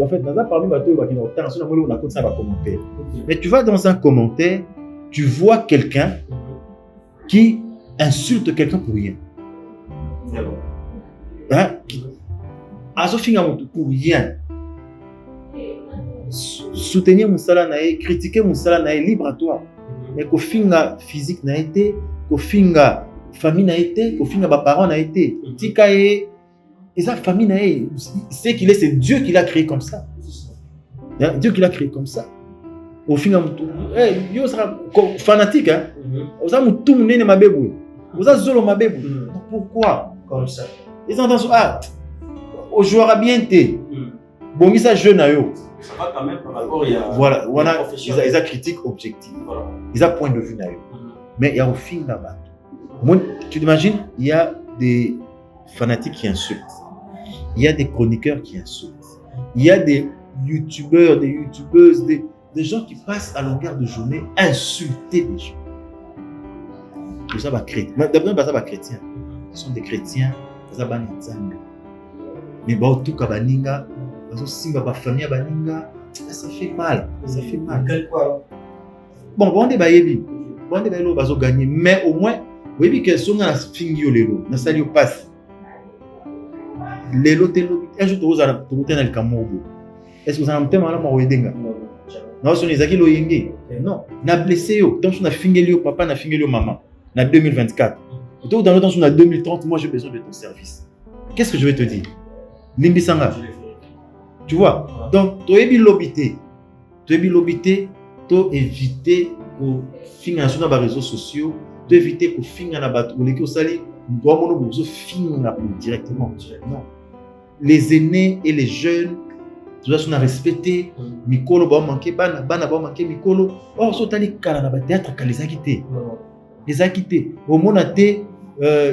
en fait, dans un parmi bateau, commentaire. Mais tu vas dans un commentaire, tu vois quelqu'un qui insulte quelqu'un pour rien. C'est bon. Hein? Pour rien. Soutenir Moussala Nae, critiquer Moussala Nae, libre à toi. Mais qu'au finga physique n'a été, qu'au finga famille n'a été, qu'au finga parents n'a été. Tikae, et sa famille n'a été. C'est qu'il est, c'est Dieu qui l'a créé comme ça. Dieu qui l'a créé comme ça. Au finga, yo sera fanatique, hein. Vous avez tout le monde ma bébé. Vous avez zolo ma bébé. Pourquoi? Comme ça. Ils entendent ça. Au joueur a bien été. Bon, mais ça jeune à eux. Ça va quand même par rapport à. Voilà, ils ont critique objective. Voilà. Ils ont point de vue à eux. Mais il y a au film là-bas. Tu t'imagines, il y a des fanatiques qui insultent. Il y a des chroniqueurs qui insultent. Il y a des youtubeurs, des youtubeuses, des gens qui passent à longueur de journée insulter des gens. Tout ça va chrétien. D'abord, ça va chrétien. Ce sont des chrétiens. Ça va nzambe. Mais bon, tout cas, baninga, famille baninga, ça fait mal. Ça fait mal. Quel quoi? Bon, on est bayebi. On est bayebi, on va gagner. Mais au moins, vous voyez que si on a fini lelo, na sali passe. Lelo telo, un jour tu vas dans le Cameroun. Est-ce que vous avez un thème à la maroïdenga? Non, si on est zaki lo yenge. Non, na blessé yo. Tant qu'on a fini yo papa, na fini yo maman. Na 2024. Et dans le temps on a 2030, moi j'ai besoin de ton service. Qu'est-ce que je vais te dire? Limbi sanga. Tu vois? Donc, tu es lobité. Tu es lobité, tu éviter pour finir sur les réseaux sociaux, tu éviter pour finir na bateau, les qui sali, doit mono finir directement. Non. Les aînés et les jeunes, tu dois respecter. Mikolo ba manquer bana ba manquer mikolo. Or so tali kala na ba théâtre ka les acquittés. Les acquittés. Au monate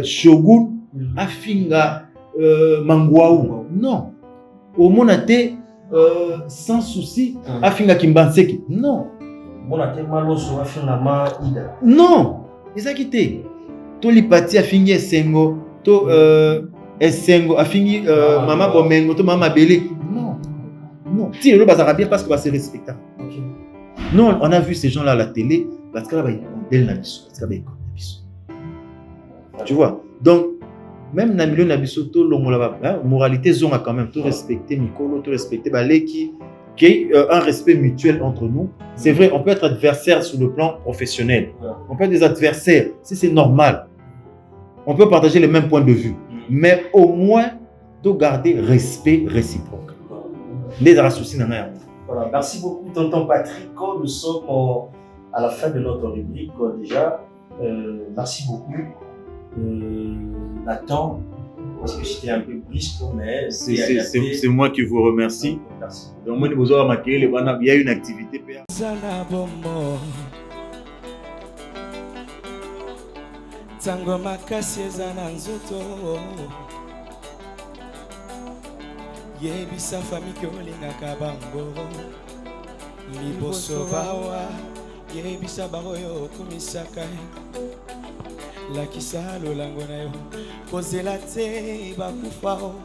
Shogun afinga Mangwaou. Non. Au monate sans souci afinga Kimbanseki. Non. Monate Maloso afinga Maïda. Non. Les acquittés. To lipati afingi Esengo, to Esengo afingi Mama Bomengo, to Mama Belé. Non. Non. Si le bazar bien parce que c'est respectable. Non, on a vu ces gens-là à la télé parce que là ils modèle na biso, parce que tu vois. Donc même na milieu na biso to longola moralité zonga quand même, tout respecter mikolo, tout respecter baleki, qu'il y ait un respect mutuel entre nous. C'est vrai, on peut être adversaire sur le plan professionnel. On peut être des adversaires, si c'est normal. On peut partager les mêmes points de vue, mais au moins de garder respect réciproque. Les soucis n'en a. Voilà, merci beaucoup, tonton Patrick. Nous sommes à la fin de notre rubrique déjà. Merci beaucoup. Nathan, parce que j'étais un peu brusque, mais c'est moi qui vous remercie. Merci. Donc, moi, il y a une activité. Tango makasi ezana nzoto yebisa famille ke olingaka bango liboso bawa yebisa baroyo okumisaka lakisa lolango na yo kozela te bakufao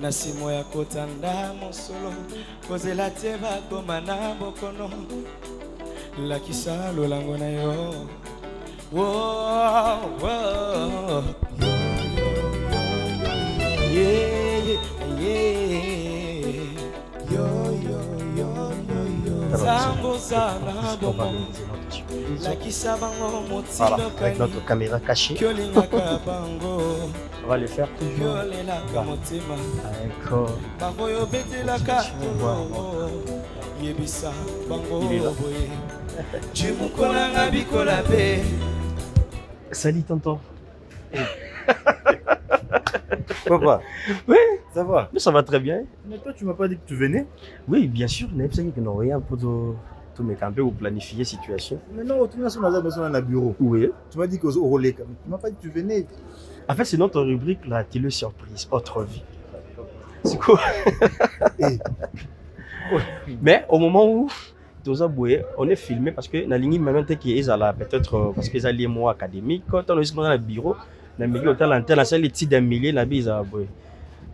na simo ya kotanda mosolo kozela te bakoma na bokono lakisa lolango na yo. Whoa, whoa, yeah, yeah, yo, yo, yo, yo, Tango sana bomo, la kisabango motindo avec notre caméra cachée. On va le faire toujours. D'accord. Il est là. Salut tonton. Papa. Oui. Ça va? Mais ça va très bien. Mais toi tu m'as pas dit que tu venais? Oui bien sûr. On a besoin que nous rien pour tout me camper ou planifier situation. Mais non, tu m'as besoin d'un bureau. Oui. Tu m'as dit qu'au relais. Tu m'as pas dit que tu venais. En fait c'est notre rubrique la télé surprise, autre vie. C'est quoi? Mais au moment où on est filmé parce que la ligne maintenant qui est là peut-être parce que les alliés moi académique quand on est dans le bureau la milieu hôtel l'antenne la salle les petits d'un millier la bise à boy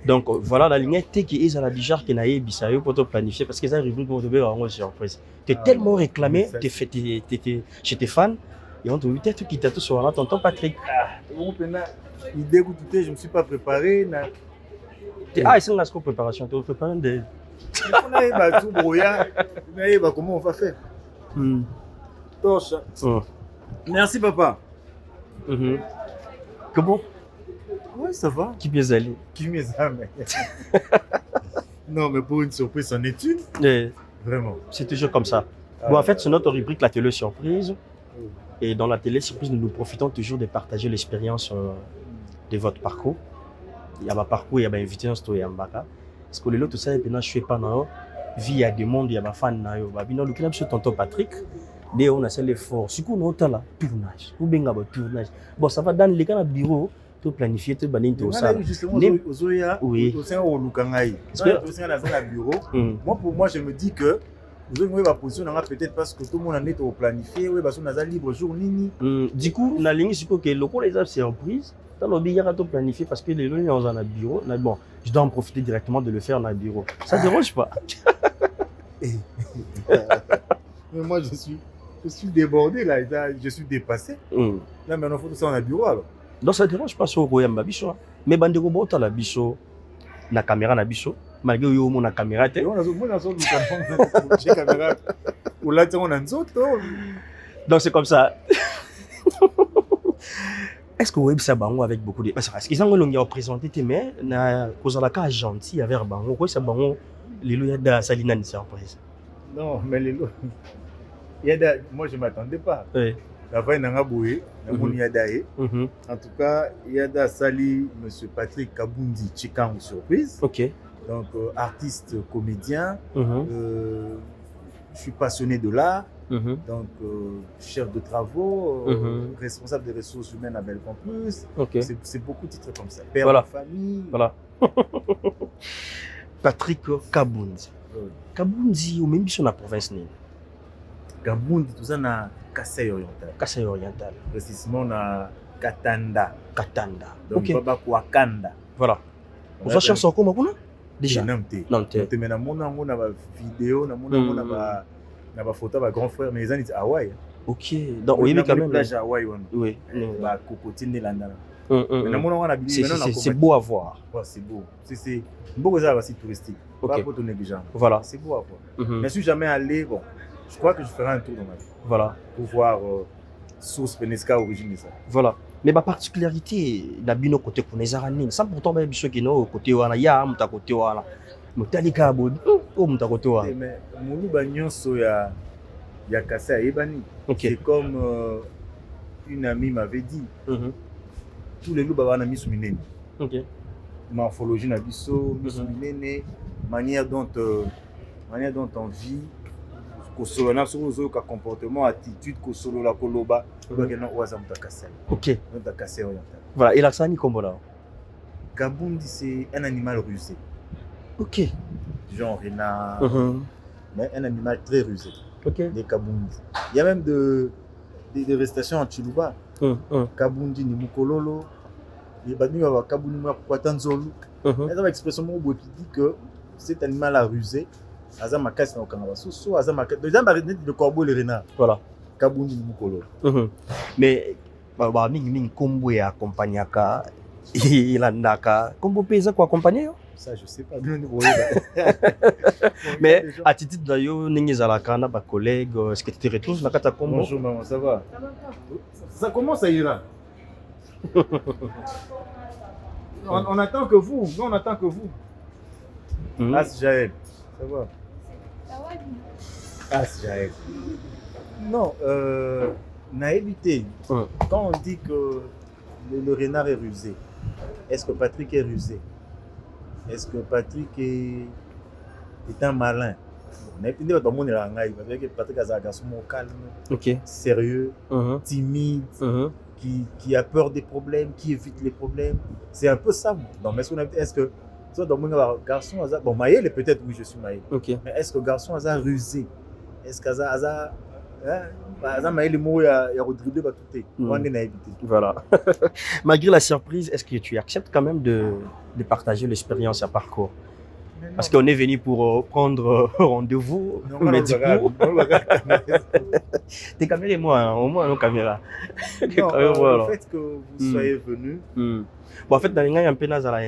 Donc voilà la ligne T qui est à la bizarre qui n'a pas eu pour te planifier parce que ça rubrique pour te faire une surprise. Tu es tellement réclamé, tu es chez tes fans et on te dit peut-être qui t'a tout sur là tonton Patrick. Bon, l'idée que je me suis pas préparé. Ah, c'est une préparation, tu prépares des. On a tout brouillard. Comment on va faire? Torche. Merci papa. Comment? Oui, ça va. Qui peut aller? Qui m'est mais... Non, mais pour une surprise, c'en est une. Vraiment. C'est toujours comme ça. Bon, en fait, c'est notre rubrique La Télé Surprise. Et dans la Télé Surprise, nous profitons toujours de partager l'expérience de votre parcours. Il y a un parcours, il y a un invité, il y a un baka. Parce que tout ça, je ne fais pas dans vie à des mondes, il y a des fans. Le club sur tonton Patrick. Dès on a fait l'effort, si on a là tournage, ou bien un tournage. Bon, ça va dans les cas de bureau, tout planifier, tout bannir tout ça. Oui. Moi, je me dis que vous avez une position peut-être parce que tout le monde est planifié, oui, parce qu'on a libre jour nini. Du coup, la ligne c'est que le les a surprise. Dans le billet, tout planifié parce que les gens sont dans le bureau. Bon, je dois en profiter directement de le faire dans le bureau. Ça ne dérange pas. Mais moi, je suis débordé là, je suis dépassé. Là, maintenant, il faut tout ça dans le bureau alors. Donc, ça ne dérange pas sur le bicho. Mais bande robot, tu as la bicho, la caméra, la bicho. Malgré que tu as la caméra, tu as la caméra. Ou là, tu as un autre. Donc, c'est comme ça. Est-ce que vous avez bango avec beaucoup de... Parce qu'ils ont présenté, mais vous avez un gentil avec bango. Pourquoi ça bango les lois de Salina une surprise? Non, mais les lois... Moi, je ne m'attendais pas. Oui. La fin, il y a Boué, en tout cas, il y a Sali, M. Patrick Kabundi, Chikang surprise. Ok. Donc, artiste, comédien. Je suis passionné de l'art. Donc, chef de travaux, responsable des ressources humaines à Bellecampus. C'est beaucoup de titres comme ça. Père de famille. Voilà. Patrick Kabundi. Kabundi, ou même sur la province. Kabundi, tout ça, na Kassai oriental. Kassai oriental. Précisément, na Katanda. Katanda. Donc, Baba Wakanda. Voilà. Vous avez cherché comment déjà? Non, mais na mona vidéo, na mona na ba photo ba grand frère mais les années Hawaï. OK. Donc oui mais quand même plage Hawaï. Oui. Ba cocotine landana. C'est beau à voir. C'est beau. C'est beau ça aussi touristique. Pas pour ton négligeant. Voilà. C'est beau à voir. Mais si jamais allé bon, je crois que je ferai un tour dans ma vie. Voilà. Pour voir source Penesca origine de ça. Voilà. Mais ma particularité la bino côté Konezara nini. Sans pourtant ba biso kino côté wana ya muta côté wana. Mutalika bod o muta côté wana. Mais muluba nyonso ya Kassai ebani. C'est comme une amie m'avait dit. Tous les loups baba na misu minene. OK. Morphologie na biso, misu minene, manière dont on vit, kosolo na so ka comportement, attitude kosolo la koloba, bakena oza mutakasai. OK. Mutakasai oriental. Voilà, et la sani kombola. Kabundi c'est un animal rusé. OK. Genre renard. Mais un animal très rusé. OK. Les Kabundi. Il y a même des restations en Chiluba. Kabundi ni mukololo. Les badmi va Kabundi moi kwatanzolu. Mais dans l'expression mo qui dit que cet animal a rusé. Aza makasi na okanga so aza makasi. Déjà de corbeau le renard. Voilà. Kabundi ni mukololo. Mais ba mingi kombo ya accompagnaka ilandaka. Kombo pesa ko accompagner? Ça je sais pas. Mais attitude d'ailleurs ningi zalaka na ba collègue, est-ce que tu te retrouves na kata kombo? Bonjour maman, ça va? Ça commence à ira. On attend que vous. Non, on attend que vous. As Jaël. Ça va? As Jaël. Non, naïveté. Quand on dit que le renard est rusé, est-ce que Patrick est rusé? Est-ce que Patrick est un malin? Patrick est un garçon calme, sérieux, timide, qui a peur des problèmes, qui évite les problèmes. C'est un peu ça. Non, mais est-ce que garçon, bon, Maël, peut-être oui, je suis Maël. Mais est-ce que garçon a rusé? Est-ce qu'il a Voilà. Malgré la surprise, est-ce que tu acceptes quand même de partager l'expérience à parcours? Parce qu'on est venu pour prendre rendez-vous, mais du coup... T'es caméra et moi, au moins nos caméras. Le fait que vous soyez venu... Bon, en fait, dans les gens, un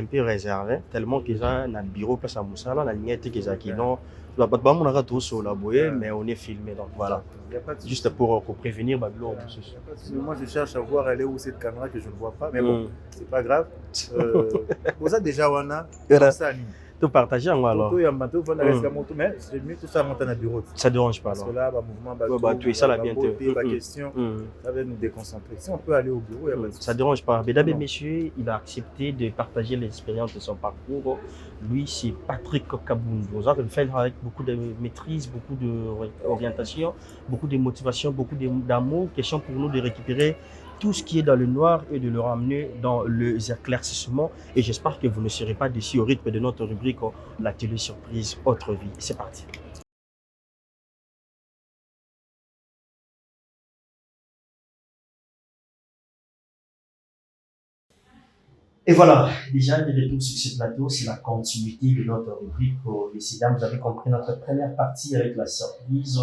peu réservé, tellement qu'ils ont un bureau, place à Moussala, la ligne était qu'ils ont qui non. Mais on est filmé, donc voilà. Juste pour prévenir Babylone. Moi, je cherche à voir elle est où cette caméra que je ne vois pas, mais bon, c'est pas grave. Pour ça, déjà, on a ça. Tout partager en alors. Mais j'ai mis tout ça monter dans le bureau. Ça dérange pas alors. Parce que là, mouvement, tu es ça là bientôt. La question, ça va nous déconcentrer. Si on peut aller au bureau, il y a pas de souci. Ça dérange pas. Mesdames et messieurs, il a accepté de partager l'expérience de son parcours. Lui, c'est Patrick Kaboundou. Vous avez fait avec beaucoup de maîtrise, beaucoup d'orientation, beaucoup de motivation, beaucoup d'amour. Question pour nous de récupérer tout ce qui est dans le noir et de le ramener dans les éclaircissements. Et j'espère que vous ne serez pas déçus au rythme de notre rubrique La télé surprise Autre vie. C'est parti. Et voilà, déjà de retour sur ce plateau, c'est la continuité de notre rubrique. Messieurs, dames, vous avez compris notre première partie avec la surprise.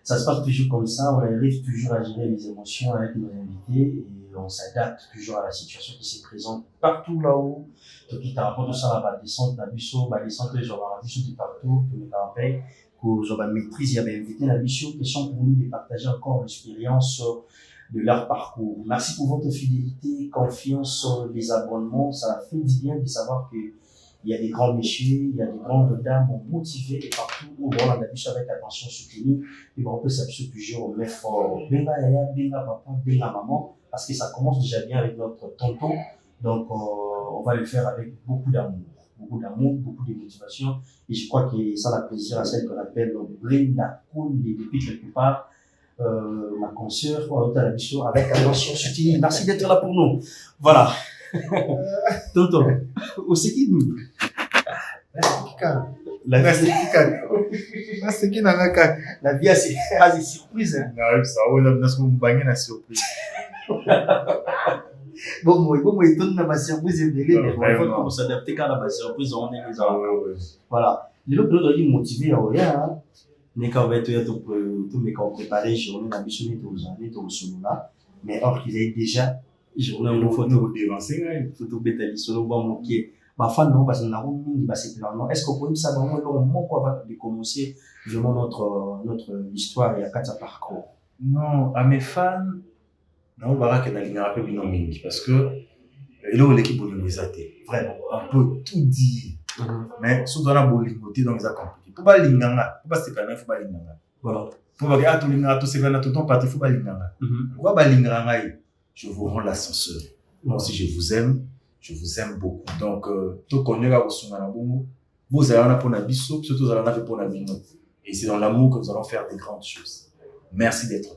Ça se passe toujours comme ça, on arrive toujours à gérer les émotions avec nos invités et on s'adapte toujours à la situation qui se présente partout là-haut. Donc, il t'apporte ça la descente, la descente, les organisations de partout, tous les campagnes, que la maîtrise, il y avait invité la mission, question pour nous de partager encore l'expérience de leur parcours. Merci pour votre fidélité, confiance, les abonnements. Ça fait du bien de savoir que il y a des grands messieurs, il y a des grandes dames motivées et partout où on a vu avec attention soutenue. Et on peut s'appuyer toujours, mais fort. Benga yaya, benga papa, benga maman, parce que ça commence déjà bien avec notre tonton. Donc, on va le faire avec beaucoup d'amour, beaucoup de motivation. Et je crois que ça a plaisir à celle qu'on appelle Brenda Kounde depuis quelque part. Ma consoeur, avec attention soutenue. Merci d'être là pour nous. Voilà. Tonton, où c'est qui nous? La vie a des surprises. Bon, il donne ma surprise mais il faut s'adapter quand la surprise, on est les enfants. Voilà. Les autres doivent être motivés à rien. Mais quand on va tout préparer, journée d'ambition, mais or qu'ils aient déjà journée en photo photo bêta solo ba moquer ba fan non parce que na mingi ba c'est clairement est-ce qu'on peut savoir comment quoi va commencer vraiment notre histoire et à quatre parcours. Non, à mes fans non baraka na linga peu bino mingi parce que l'équipe de nous vraiment on peut tout dire mais surtout dans la bolingoté donc ça compliqué pour pas linganga pour pas se faire faut pas linganga voilà pour pas que tout linganga tout se faire tout temps parti faut pas linganga pourquoi ba linganga je vous rends l'ascenseur. Moi aussi, je vous aime beaucoup. Donc, tout connaît la vous allez en avoir pour la biso, surtout vous allez en avoir pour la bino. Et c'est dans l'amour que nous allons faire de grandes choses. Merci d'être là.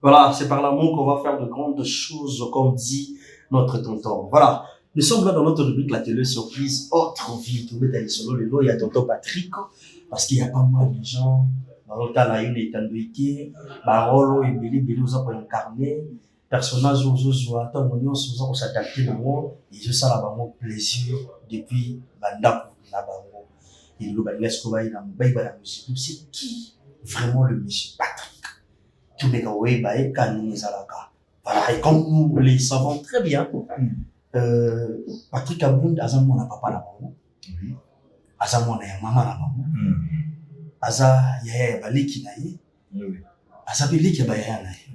Voilà, c'est par l'amour qu'on va faire de grandes choses, comme dit notre tonton. Voilà, nous sommes là dans notre rubrique La télé surprise Autre vie. Tout le monde solo le lot, il y a tonton Patrick, parce qu'il y a pas mal de gens. Dans le cas là, il y a Tandoïke, Barolo et Billy, vous avez incarné. Personnage aux attends on s'adapter au monde et je ça la vraiment plaisir depuis banda na bango et le balesque va il a la musique c'est qui vraiment le monsieur Patrick tous les gars ouais bah et quand nous alaka voilà et comme nous les savons très bien Patrick Kaboundou azamo na papa na bango azamo na maman na bango aza yaya baliki na ye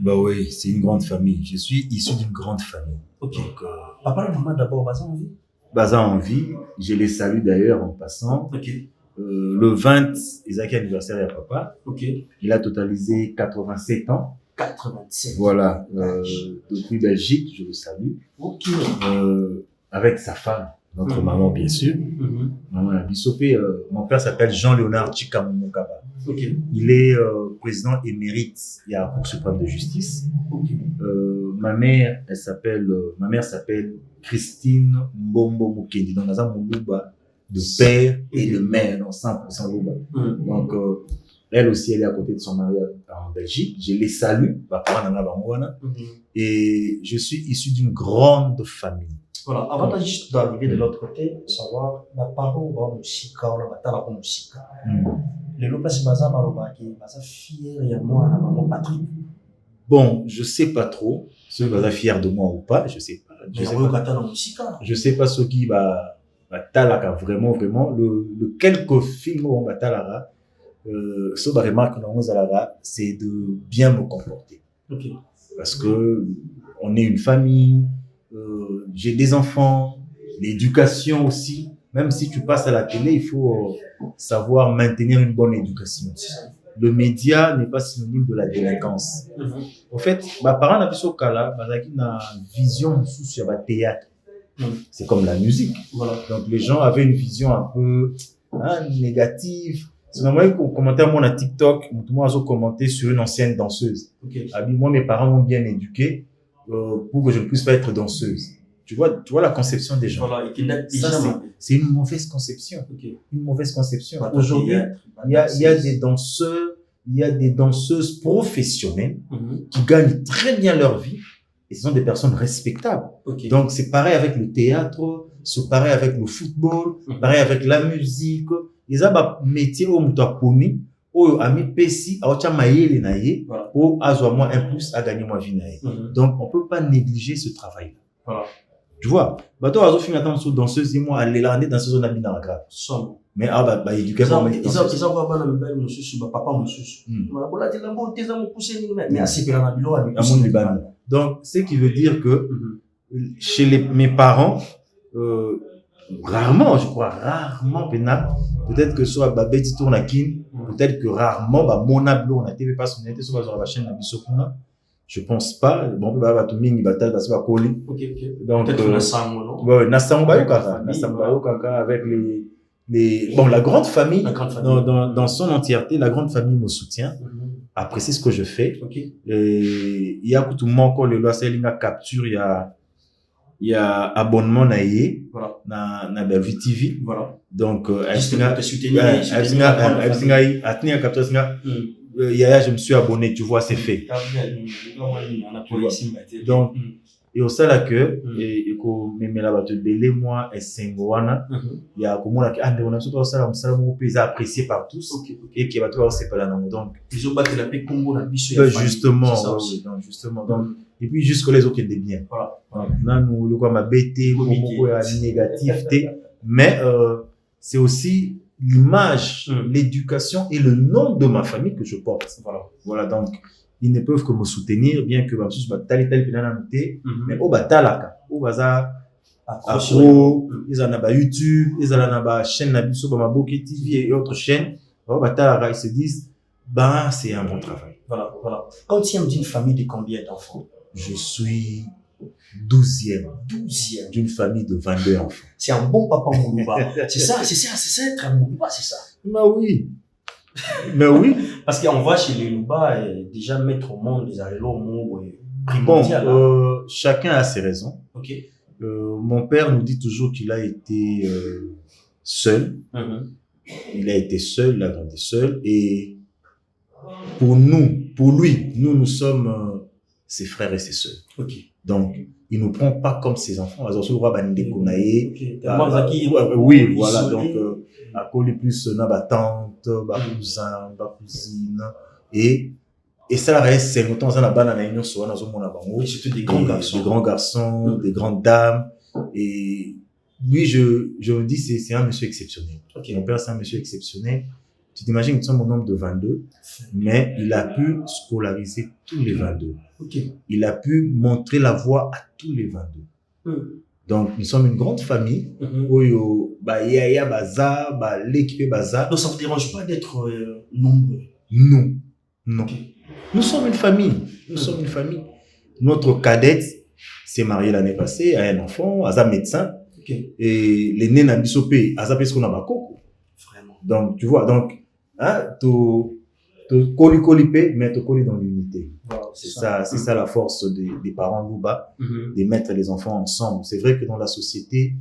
bah oui, c'est une grande famille. Je suis issu d'une grande famille. Ok. Donc, papa et maman d'abord, Baza en vie. Baza en vie. Je les salue d'ailleurs en passant. Ok. Le 20, Isaac anniversaire à papa. Ok. Il a totalisé 87 ans. 87. Voilà. Depuis Belgique, je le salue. Ok. Avec sa femme, notre maman bien sûr. Maman Abissopé. Mon père s'appelle Jean-Léonard Chikamoukaba. Okay. Il est président émérite à la Cour suprême de justice. Okay. Ma mère s'appelle Christine Mbombo Mukendi. Donc, nous avons un de père et de mère, dans 100% Luba. Donc, Elle aussi, elle est à côté de son mari en Belgique. Je les salue. Et je suis issu d'une grande famille. Voilà, avant juste d'arriver de l'autre côté, savoir, ma parole va musika, on va battre la musique. Les lopes, c'est Baza Marobaki, Baza fier et moi, maman Patrick. Bon, je sais pas trop ceux qui sont fiers de moi ou pas, je sais pas. Je sais pas ce qui va talaka vraiment le quelques films où on va talaka ce qui remarque c'est de bien me comporter. Okay. Parce que on est une famille, j'ai des enfants, l'éducation aussi. Même si tu passes à la télé, il faut savoir maintenir une bonne éducation. Le média n'est pas synonyme de la délinquance. En fait, mes parents n'avaient pas une vision sur le théâtre. C'est comme la musique. Voilà. Donc les gens avaient une vision un peu négative. C'est normal qu'on commentait à TikTok, moi j'ai commenté sur une ancienne danseuse. Okay. Moi mes parents m'ont bien éduqué pour que je ne puisse pas être danseuse. Tu vois la conception des gens. Voilà, c'est une mauvaise conception. Okay. Une mauvaise conception. Aujourd'hui, il y a des danseurs, il y a des danseuses professionnelles qui gagnent très bien leur vie et ce sont des personnes respectables. Okay. Donc c'est pareil avec le théâtre, c'est pareil avec le football, pareil avec la musique. Ils ont un métier où on t'a poni, où ami pesi, à autre maïe na ye, où azoa moi un plus à gagner moi vie na ye. Donc on peut pas négliger ce travail. Voilà. Tu vois, bateau azo fin attendre sur danseuse et moi aller là dans ce zone habina grave. Mais éduquer pas mais ils ont pas dans le bel monsieur papa monsieur. Voilà dit la beauté ça me pousser mais assez pela na bilo avec mon liban. Donc ce qui veut dire que chez mes parents rarement, je crois, rarement pénal. Peut-être que soit Babeti Tournakin, peut-être que rarement, mon ablo, on a TV pas son été sur la chaîne Nabisokuna. Je pense pas. Bon, bah, tout le monde, il parce que coller. Ok. Donc, peut-être Nassango, non? Ouais, Nassango Kaka, avec bon, la grande famille, dans son entièreté, la grande famille me soutient. Apprécie ce que je fais. Et il y a tout le monde, encore le loi, c'est une capture, il y a abonnement naïe na Bellevue TV. Voilà. Donc te soutenir je me suis abonné, tu vois, c'est fait. Donc et au ça là que et ko memela bato belé moi et sengwana il y a comme on a on a surtout ça mon pays apprécié par tous et qui va toi c'est pas là non donc ils ont battu la paix Congo la biche justement donc et puis jusque les autres des bien voilà nous le quoi ma bêté beaucoup à négativité mais c'est aussi l'image l'éducation et le nom de ma famille que je porte voilà donc ils ne peuvent que me soutenir, bien que je sois tel mais au batalaka, au baza, ils en ont YouTube, ils en ont chaîne Nabiso, Bamaboki TV et autres chaînes, au batalaka, ils se disent, c'est un bon travail. Voilà. Quand tu es d'une famille de combien d'enfants? Je suis 12e d'une famille de 22 enfants. C'est un bon papa Moulouba. c'est ça, être un Moulouba, c'est ça. Mais oui. Parce qu'on voit chez les Louba déjà mettre au monde des arélos au monde primordial. Bon, chacun a ses raisons. Okay. Mon père nous dit toujours qu'il a été seul. Il a été seul, il a grandi seul. Et pour lui, nous sommes ses frères et ses sœurs. Okay. Donc, il ne nous prend pas comme ses enfants. Oui, voilà. Donc, à coller plus ma tante, ma cousin, ma cousine. Et ça reste, c'est longtemps, ça n'a pas dans la union, soit dans un surtout des grands garçons, des grandes dames. Et lui, je me dis, c'est un monsieur exceptionnel. Okay. Mon père, c'est un monsieur exceptionnel. Tu t'imagines, nous sommes au nombre de 22, mais il a pu scolariser tous les 22. Okay. Il a pu montrer la voie à tous les 22. Donc, nous sommes une grande famille. Yaya Baza, l'équipe Baza. Donc, ça ne vous dérange pas d'être nombreux? Non. Okay. Nous sommes une famille. Notre cadette s'est mariée l'année passée, a un enfant, a un médecin. Okay. Et l'aîné n'a bisopé, a zappé ce qu'on a bakoko. Vraiment. Donc, tu vois, tu colipé, mais tu colles dans l'unité. Wow, c'est ça la force des parents Louba, de mettre les enfants ensemble. C'est vrai que dans la société,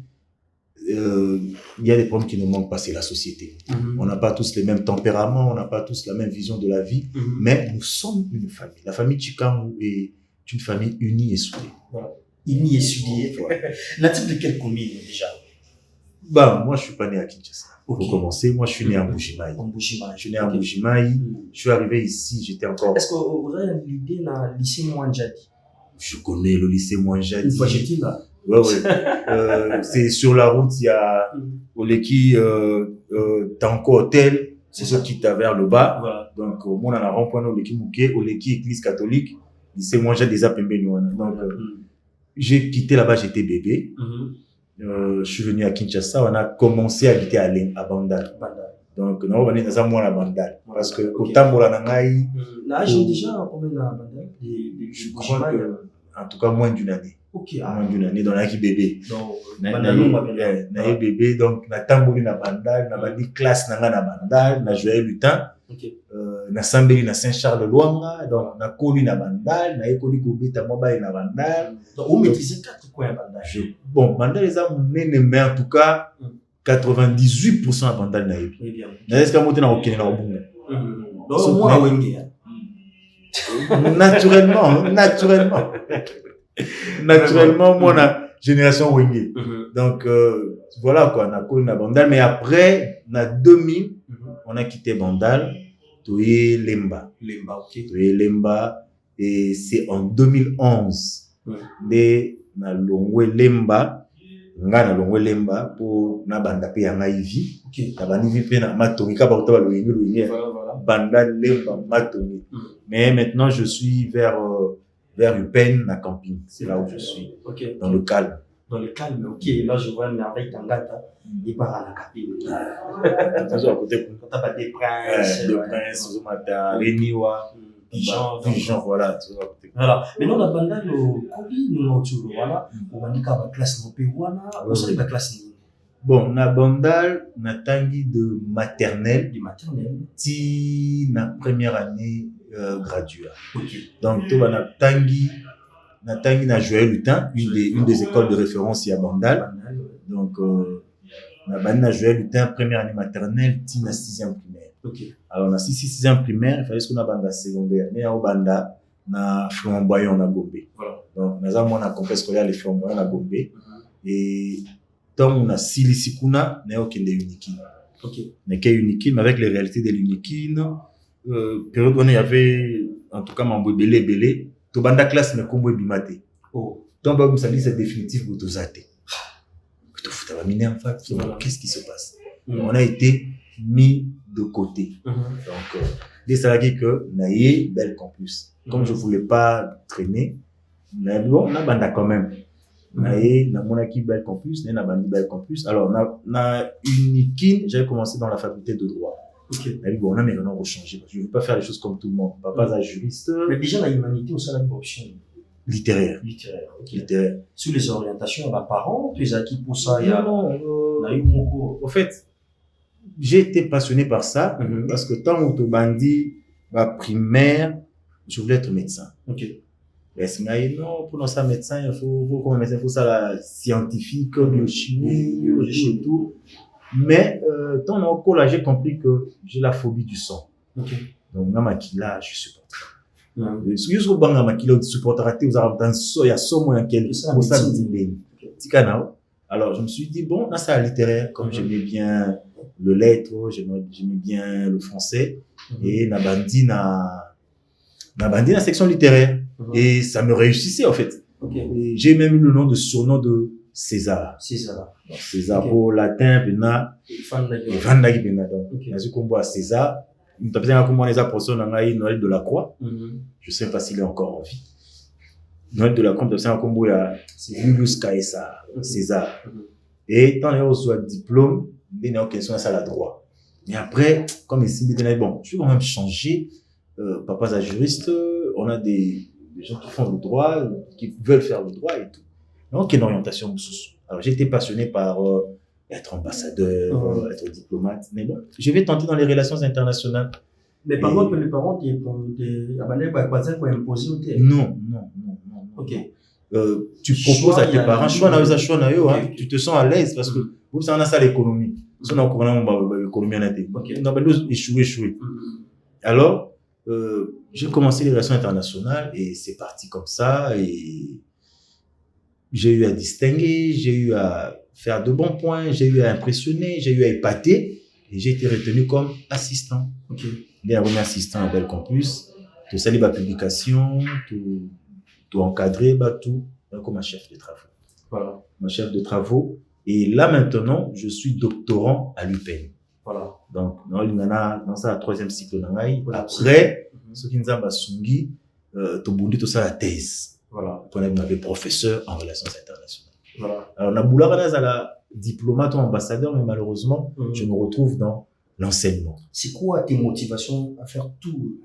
il y a des problèmes qui ne manquent pas, c'est la société. On n'a pas tous les mêmes tempéraments, on n'a pas tous la même vision de la vie, mais nous sommes une famille. La famille Chikangu est une famille unie et soudée. Voilà. Unie et soudée. Natif de quelle commune déjà? Bah, moi, je suis pas né à Kinshasa. Ok. Pour commencer, moi, je suis né à Mbujimayi. En Mbujimayi. Je suis né à Mbujimayi. Je suis arrivé ici, j'étais encore... Est-ce que vous avez l'idée dans le lycée Mwanjadi? Je connais le lycée Mwanjadi. Une fois j'étais là. Ouais. C'est sur la route, il y a Oleki, Tanko Hotel, c'est ceux qui t'a vers le bas. Voilà. Donc, au monde, on a rond-point Oleki Mouké, Oleki Église catholique, lycée Mwanjadi des Apembenouana. Donc, j'ai quitté là-bas, j'étais bébé. Je suis venu à Kinshasa, on a commencé à habiter à Bandal. Donc, nous avons été à Bandal. Parce que, au Tambola Nangaï. Là, j'ai déjà combien à Bandal? Je crois que, en tout cas, moins d'une année. Ok. Moins d'une année, donc, on a qui bébé. Donc, na bébé, donc, na Tamboli na Bandal, na bandi classe na Bandal, na Joël Lutin. Na Sambeli na Saint-Charles-Luanga, donc, na Koli na Bandal, na Ekoli Kobita Mobile na Bandal. Donc, vous maîtrisez 4 coins à Bandal? Bon, Bandal, les hommes, mais en tout cas, 98% à Bandal na Ebi. Oui, bien. Est-ce qu'à monter dans Okene na Obunga? Donc, moi, Wenge. Naturellement, moi, na génération Wenge. Donc, voilà quoi, on a connu na Bandal. Mais après, na 2000, on a quitté Bandal, Toye Lemba. Toye Lemba. Et c'est en 2011, na Longwe Lemba, na Longwe Lemba, pour na banda pe ya Ivi. Na banda Ivi pe na Matongi, ka bakota ba loyengi. Banda Lemba, Matongi. Mais maintenant, je suis vers Upen, na camping. C'est là où je suis. Dans le calme. Dans le calme, ok. Là, je vois avec Tangata, il part à la cabine. Toujours à côté. Quand t'as pas des princes. Des princes, Zomata, Reniwa, Pigeon, voilà. Voilà. Maintenant, la banda, le Kobi, nous avons voilà. On va dire qu'à la classe, nous avons on sait la classe. Bon, na bandal, na tangi de maternelle. Du maternelle. Ti na première année graduée. Donc, tu vas na tangi na Joël Lutin, une des écoles de référence ici à Bandal. Donc, na Joël Lutin, première année maternelle, ti na 6e primaire. Alors, na 6e primaire, il fallait qu'on a banda secondaire. Mais au banda, na flamboyant na Gombe. Donc, nous avons un complexe scolaire, les flamboyants na Gombe. Et tant on a Silisikuna, na aucun des Unikin. N'est qu'un Unikin, mais avec les réalités de l'Unikin, période où il y avait, en tout cas, Mambo Belé, to banda classe mais combo bimate. Donc bah ça dit c'est définitif pour tous athées. Que tout fout à miner en fait. Qu'est-ce qui se passe? On a été mis de côté. Donc des salariés que naïe bel campus. Comme je voulais pas traîner, mais bon on a banda quand même. Naïe na monaki bel campus, na bandi bel campus. Alors na unikin, j'avais commencé dans la faculté de droit. Bon, on a maintenant rechangé parce que je ne veux pas faire les choses comme tout le monde. Papa est juriste. Mais déjà, l'humanité, on a une option littéraire. Littéraire. Sur les orientations, à parents, tu es acquis pour ça. En fait, j'ai été passionné par ça parce que tant que bandi, ma primaire, je voulais être médecin. Mais non, pour ça, médecin, il faut ça la scientifique, biochimie, et tout. Mais tant au collège, j'ai compris que j'ai la phobie du sang. Donc, dans ma kila, je supporte. Jusqu'au banga ma kila, tu supporteras tes il y a so moyen qu'elle pour ça alors, je me suis dit, bon, là, c'est littéraire, comme j'aimais bien le lettre, j'aimais bien le français, et Nabandi na section littéraire. Et ça me réussissait, en fait. J'ai même eu le nom de surnom de César. César pour latin, Bena, Vandagi Bena. Donc, j'ai combo à César. Nous avons comment les apostles dans Noël de la Croix. Je ne sais pas s'il est encore en vie. Noël de la Croix, nous avons combo à Julius Caesar, César. Et tant qu'on soit diplôme, il y a une question à la droit. Et après, comme ici, bon, je vais quand même changer. Papa est juriste, on a des gens qui font le droit, qui veulent faire le droit et tout. Donc, il y a une orientation. Alors, j'ai été passionné par être ambassadeur, être diplomate. Mais bon, je vais tenter dans les relations internationales. Mais par contre, les parents, imposer. Non. Tu proposes à tes parents, tu te sens à l'aise parce que Vous savez, on a ça l'économie. Si on a encore l'économie en été. On a échoué. Alors, j'ai commencé les relations internationales et c'est parti comme ça. Et j'ai eu à distinguer, j'ai eu à faire de bons points, j'ai eu à impressionner, j'ai eu à épater et j'ai été retenu comme assistant. Bien remis assistant à Bel Campus, tout ça, la publication, tout encadré, tout comme un chef de travaux. Voilà. Un chef de travaux. Et là maintenant, je suis doctorant à l'UPN. Voilà. Donc, dans ça, la troisième cycle après, ce qui nous a sungi, tout ça, la thèse. Voilà. On avait professeur en relations internationales. Voilà. Alors, on a boulard la diplomate ou ambassadeur, mais malheureusement, je me retrouve dans l'enseignement. C'est quoi tes motivations à faire tout?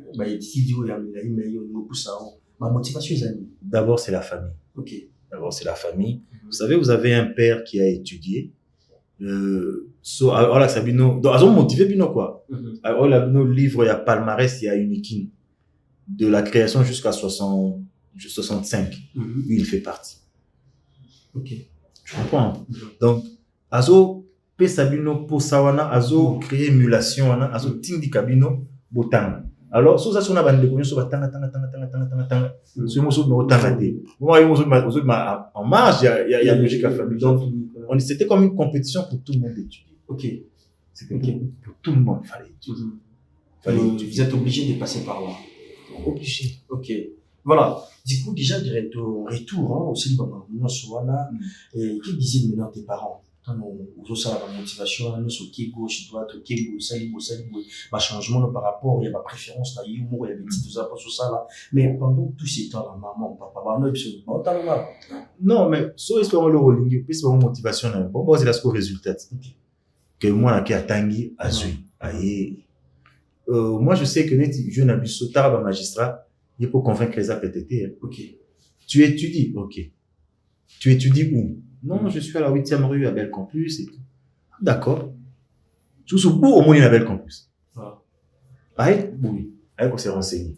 Ma motivation, c'est d'abord, c'est la famille. Ok. D'abord, c'est la famille. Vous savez, vous avez un père qui a étudié. Alors là, Sabino, donc, ils ont motivé Bino, quoi. Alors là, nos livres, il y a palmarès, il y a Unikin. De la création jusqu'à 65. Lui, il fait partie. Ok. Tu comprends? Donc, Azo, P. Sabino, pour Sawana, Azo, créer émulation, Azo, Tindi Kabino, Botang. Alors, ça, on a bandé, on a tanga. Ce morceau, on a tanga. En marge, il y a logique à famille. Donc, c'était comme une compétition pour tout le monde d'étudier. Ok. C'était pour tout le monde, il fallait étudier. Vous êtes obligé de passer par là. Obligé. Ok. Voilà. Du coup, déjà, direct au retour, aussi, et qui disaient maintenant tes parents? Vous avez la motivation, nous sommes gauche, droite, changement par rapport, il y a ma préférence, il y a l'humour, il y a des petites choses là. Mais pendant tout ce temps, la maman, papa, non, mais soit ils sont le rôle, puis c'est une motivation. Bon, c'est le résultat. Que moi, qui a tangi, a su. Moi, je sais que je n'ai pas sauté à magistrat, il faut convaincre les APTT. Ok. Tu étudies, ok. Tu étudies où? Non, je suis à la 8e rue à Bel Campus et tout. D'accord. Tout ce bout au moins à Bel Campus. Oui. On s'est renseigné.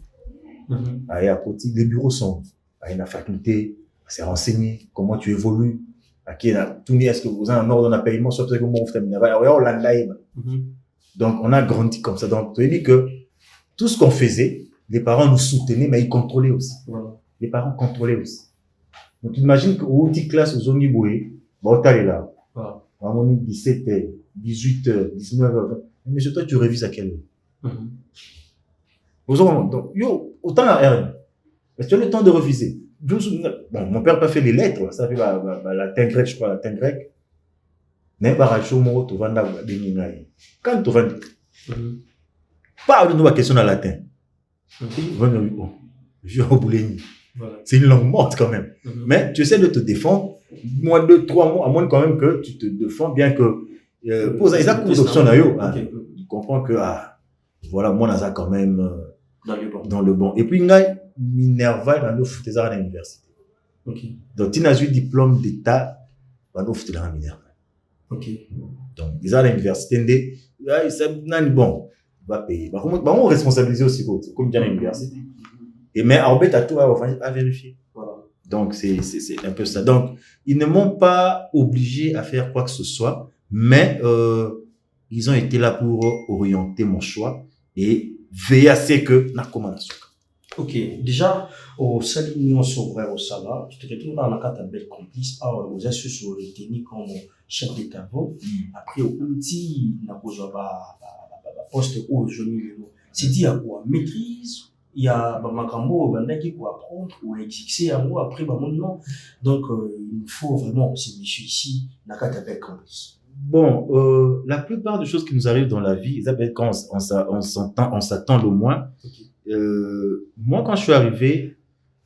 À côté, les bureaux sont à la faculté, on s'est renseigné comment tu évolues. Est-ce que vous avez un ordre de paiement, soit que vous avez donc, on a grandi comme ça. Donc, tu as dit que tout ce qu'on faisait, les parents nous soutenaient, mais ils contrôlaient aussi. Les parents contrôlaient aussi. Donc, imagine qu'au petit classe, aux zones Iboué, on est là. On est 17h, 18h, 19h. Mais toi, tu révises à quelle heure? Donc, autant la R. Mais tu as le temps de reviser. Bon, mon père n'a pas fait les lettres, ça fait latin grec, je crois, latin grec. Mais quand tu vas pas de question en latin. Je c'est une langue morte quand même. Mais tu essaies de te défendre. Moins de 3 mois, à moins quand même que tu te défends, bien que. Pose un coup d'option à eux. Tu comprends que, voilà, moi, on a quand même. Dans le bon. Et puis, il y a Minerva dans nos foutaises à l'université. Donc, tu as eu diplôme d'état dans nos foutaises à Minerva. Donc, ils à l'université, bon, va payer. On responsabilise aussi, comme dans l'université. Et mais Arbet a tout à vérifier. Donc, c'est un peu ça. Donc, ils ne m'ont pas obligé à faire quoi que ce soit, mais ils ont été là pour orienter mon choix et veiller à ce que na commandation. Ok, déjà, au salut Union Sauveur au Sala, tu te retrouves dans la carte Bel Complice, aux assurances sur le technique comme chef de travaux. Après, au petit, n'a pas poste où je m'y c'est dit à quoi maîtrise. Il y a Makambo, qui peut apprendre ou exercer à moi après non. Donc, il faut vraiment, ces messieurs ici, n'a qu'à Bel Complice. Bon, la plupart des choses qui nous arrivent dans la vie, quand on s'attend le moins. Moi, quand je suis arrivé,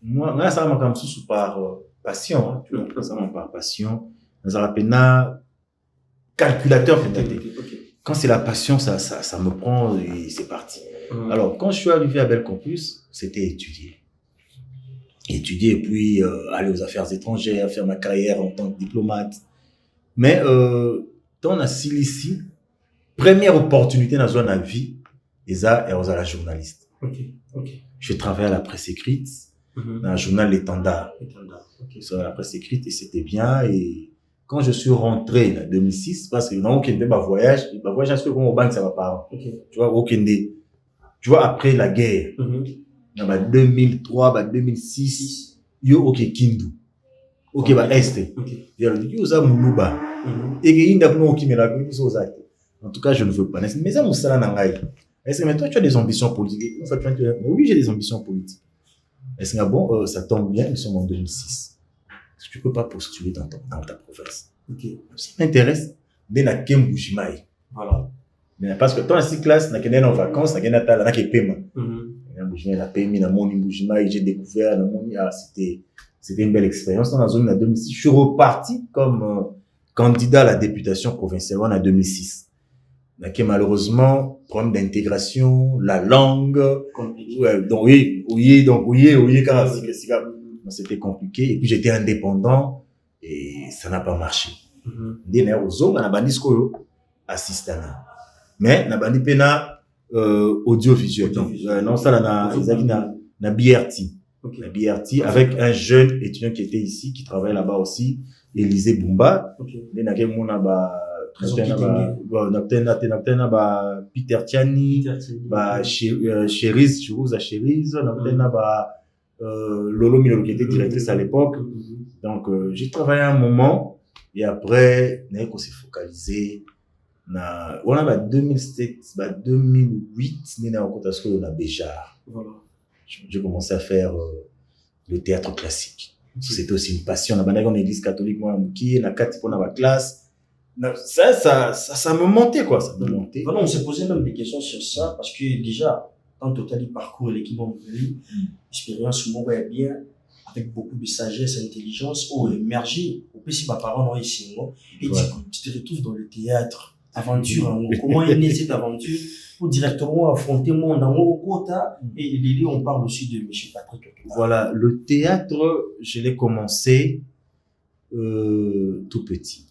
moi, ça m'a comme sous par passion, hein, tu vois, ça m'a par passion. Ça m'a calculateur peut-être. Quand c'est la passion, ça me prend et c'est parti. Alors, quand je suis arrivé à Bel Campus, c'était étudier. Étudier et puis aller aux affaires étrangères, faire ma carrière en tant que diplomate. Mais dans la Cilicie, première opportunité dans la vie, et ça, et la journaliste. Je travaillais à la presse écrite, dans le journal L'Étendard. Sur la presse écrite, et c'était bien. Et quand je suis rentré en 2006, parce que non, aucun voyage, je suis au banque, ça va pas. Tu vois, aucun tu vois, après la guerre, dans 2003, 2006, yo, ok, Kindu. Ok, Est. Il y a le dit, ça, Moulouba. Et qu'il y a un qui me l'a vu, en tout cas, je ne veux pas. Mais ça, Moussala Nangaï. Est-ce que toi, tu as des ambitions politiques? Oui, j'ai des ambitions politiques. Est-ce que bon, ça tombe bien, nous sommes en 2006. Est-ce que tu ne peux pas postuler dans ta province? Ça m'intéresse. Dès la Kemboujimaï. Voilà. Mais parce que dans la classe, on a en vacances, on a des paiements. J'ai découvert, c'était une belle expérience. Dans la zone de 2006, je suis reparti comme candidat à la députation provinciale en 2006. Malheureusement, problème d'intégration, la langue, donc c'était compliqué. Et puis j'étais indépendant et ça n'a pas marché. Mais na bandi pena audiovisuel. Donc non ça na BRT. La BRT avec un jeune étudiant qui était ici, qui travaille là-bas aussi, Élisée Bumba. Peter Tiani, Cherise, Lolo Milo qui était directrice à l'époque. Donc j'ai travaillé un moment et après on s'est focalisé on a 2007 2008 on a Béjar. J'ai commencé à faire le théâtre classique. C'était aussi une passion. On a une église catholique, moi, qui est dans la classe. Ça me montait, quoi. Ça me montait. Voilà, on s'est posé même des questions sur ça, parce que déjà, quand total parcours l'équipe en expérience, moi, bien, avec beaucoup de sagesse et intelligence, émergé. Au plus, si mes parents ont ici, et tu te retrouves dans le théâtre. Aventure, comment est née cette aventure pour directement affronter le monde au quota et Lili, on parle aussi de M. Patrick. Voilà, le théâtre, je l'ai commencé tout petit.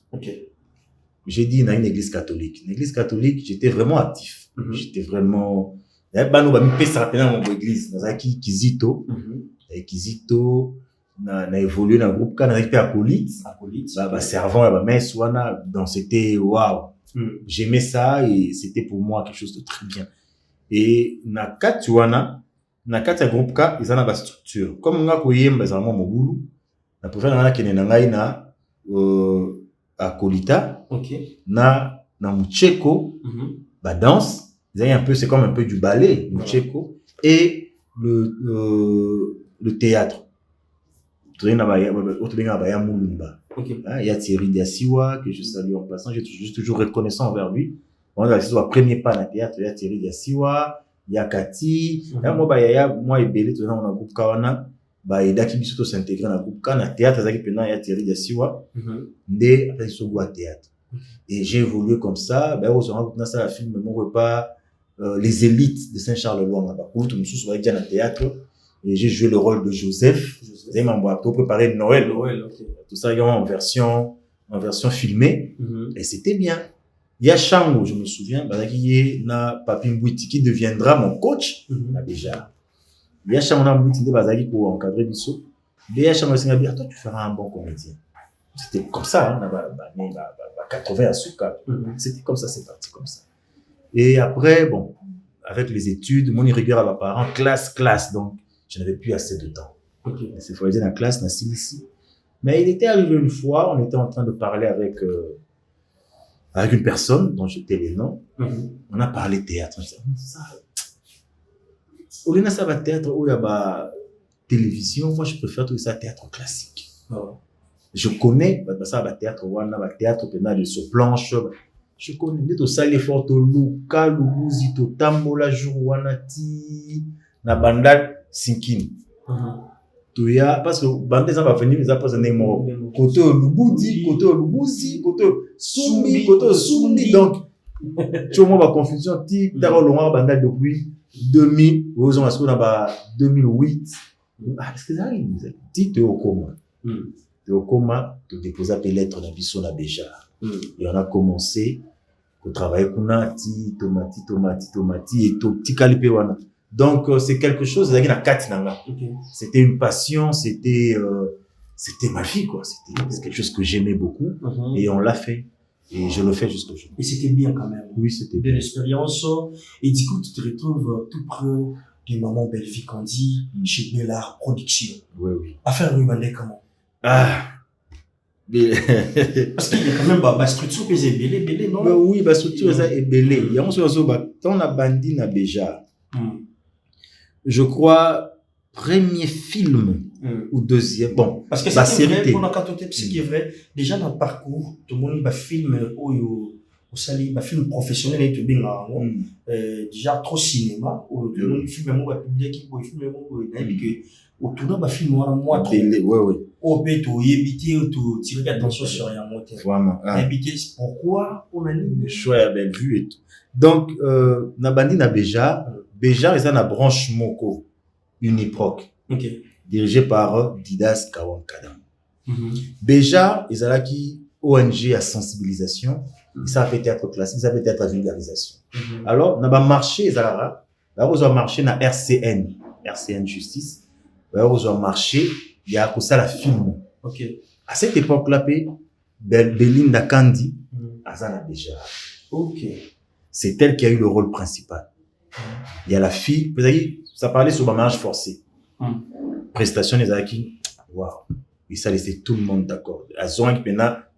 J'ai dit dans une église catholique. Une église catholique, j'étais vraiment actif. J'étais vraiment. Dans l'église, dans un Kizito. Kizito, na évolué dans le groupe, quand on a été acolyte, servant, donc c'était waouh. J'aimais ça et c'était pour moi quelque chose de très bien. Et na katuana groupe ka ils ont une structure comme on a koyé mbazama mobulu na préfère na kene na ngai na akolita na mucheko danse un peu c'est comme un peu du ballet mucheko et le théâtre il y a Thierry Diassiwa, que je salue en passant, je suis toujours reconnaissant envers lui. On a le premier pas dans le théâtre, il y a Thierry Diassiwa, il y a Cathy, moi et Bélé, on a un groupe Kawana, et Daki Bissoto s'intégrer dans le groupe Kawana, théâtre, il y a Thierry Diassiwa, après il se voit théâtre. Et j'ai évolué comme ça, on a ça, la film, mon repas, les élites de Saint-Charles-Loire, tout le monde dans le théâtre. Et j'ai joué le rôle de Joseph. Vous avez préparé Noël. Tout ça en version filmée. Et c'était bien. Il y a Chango, je me souviens, il y a Papi Mbouiti qui deviendra mon coach. Déjà. Il y a Chango Mbouiti pour encadrer Bissot. Il y a Chango Mbouiti, toi tu feras un bon comédien. C'était comme ça, 80 à Souka. C'était comme ça, c'est parti comme ça. Et après, bon, avec les études, mon irrégulier à ma parent, classe, donc je n'avais plus assez de temps. C'est faut aller dans la classe, dans ici. Mais il était arrivé une fois, on était en train de parler avec une personne dont j'étais les noms. On a parlé théâtre. Au lieu de ça, théâtre, où il y a télévision, moi je préfère tout ça théâtre classique. Je connais ça théâtre, théâtre pénal sur planche. Je connais tout ça, les fortes Luka, Lubuzi, Tambola, Jourwanati, na bandal Sinkin. Parce que bandé ça va venir, ils apposent un mot. Côté Lubuzi, côté Sumi, donc tu vois ma confusion, t'as long bandal depuis 2000, aux ans à 2008. Est-ce que ça arrive? T'es au coma. T'es au coma, tu déposes la lettre dans Bissot la Béjar. Et on a commencé à travailler pour tomati et tout petit calipé wana. Donc c'est quelque chose c'était une passion, c'était c'était ma vie, quoi. C'est quelque chose que j'aimais beaucoup. Et on l'a fait. Et je le fais jusqu'au jour. Et c'était bien quand même. Oui, c'était Belle expérience. Et du coup, tu te retrouves tout près de Maman Belle-Vie Candy, chez Bellard Production. Oui. Affaire Rubandé comment? Ah! Parce qu'il y a quand même la structure qui est belé, non? Oui, la structure est belé. Il y a un on a bandi na Béja. Je crois, premier film ou deuxième. Bon, parce que c'est vrai, pour ce qui est vrai, déjà dans le parcours, tout le monde a film au sali, film professionnel et tout bien déjà trop cinéma, tout le monde film moi public qui film moi et puis au tournant ba film moi trop. Ouais. Au béto yébité ou tirer attention sur rien monter. Vraiment. Et pourquoi on a le choix à belle vue et tout. Donc na bandi na Béja, Béja est na branche Moko Uniproc. OK. Dirigé par Didas Kawankadam. Béja, ils ont qui ONG à sensibilisation, ils ont fait théâtre classique, ils ont fait théâtre à vulgarisation. Alors, on a marché, ils ont marché na RCN Justice, ils ont marché, il y a ça la film. OK. À cette époque-là, Belinda Kandi, Azana Béja. OK. C'est elle qui a eu le rôle principal. Il y a la fille, vous avez ça parlait sur le mariage forcé. Prestation des acquis, waouh, et ça laissait tout le monde d'accord. À Zoran qui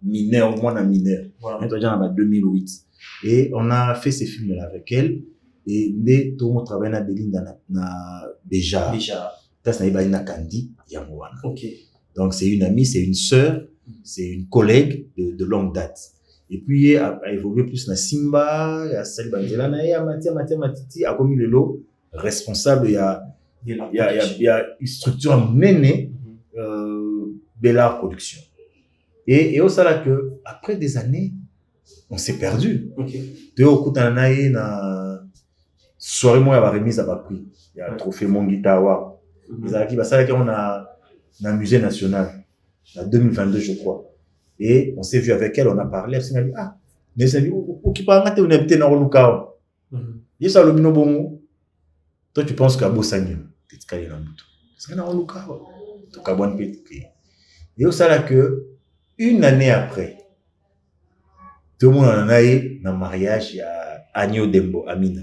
mineur, au moins un mineur. On est déjà en 2008. Et on a fait ces films-là avec elle. Et tout le monde travaille dans Belinda na Béja. Ça n'est pas une Kandi, Yamouana. OK. Donc c'est une amie, c'est une sœur, c'est une collègue de longue date. Et puis a évolué plus na Simba, à Sali Banzela, à Matiti, a commis le lot responsable, il y a une structure menée, Bellard Production. Et au salaire que, après des années, on s'est perdu. De au coup, na soirée, moi, il y a remise à bas prix. Il y a un trophée Mon Guitar. On a un musée national, en 2022, je crois. Et on s'est vu avec elle, on a parlé, elle m'a dit, ah, mais c'est qui parle, on est habité dans le Lucao. Il y a le bino bongo. Toi, tu penses qu'à Bossagno, tu es calé dans le bouton. C'est dans le Lucao. Tu as bon petit. Et au salaire que, une année après, tout le monde en a eu dans le mariage, il y a Agno Dembo, Amina.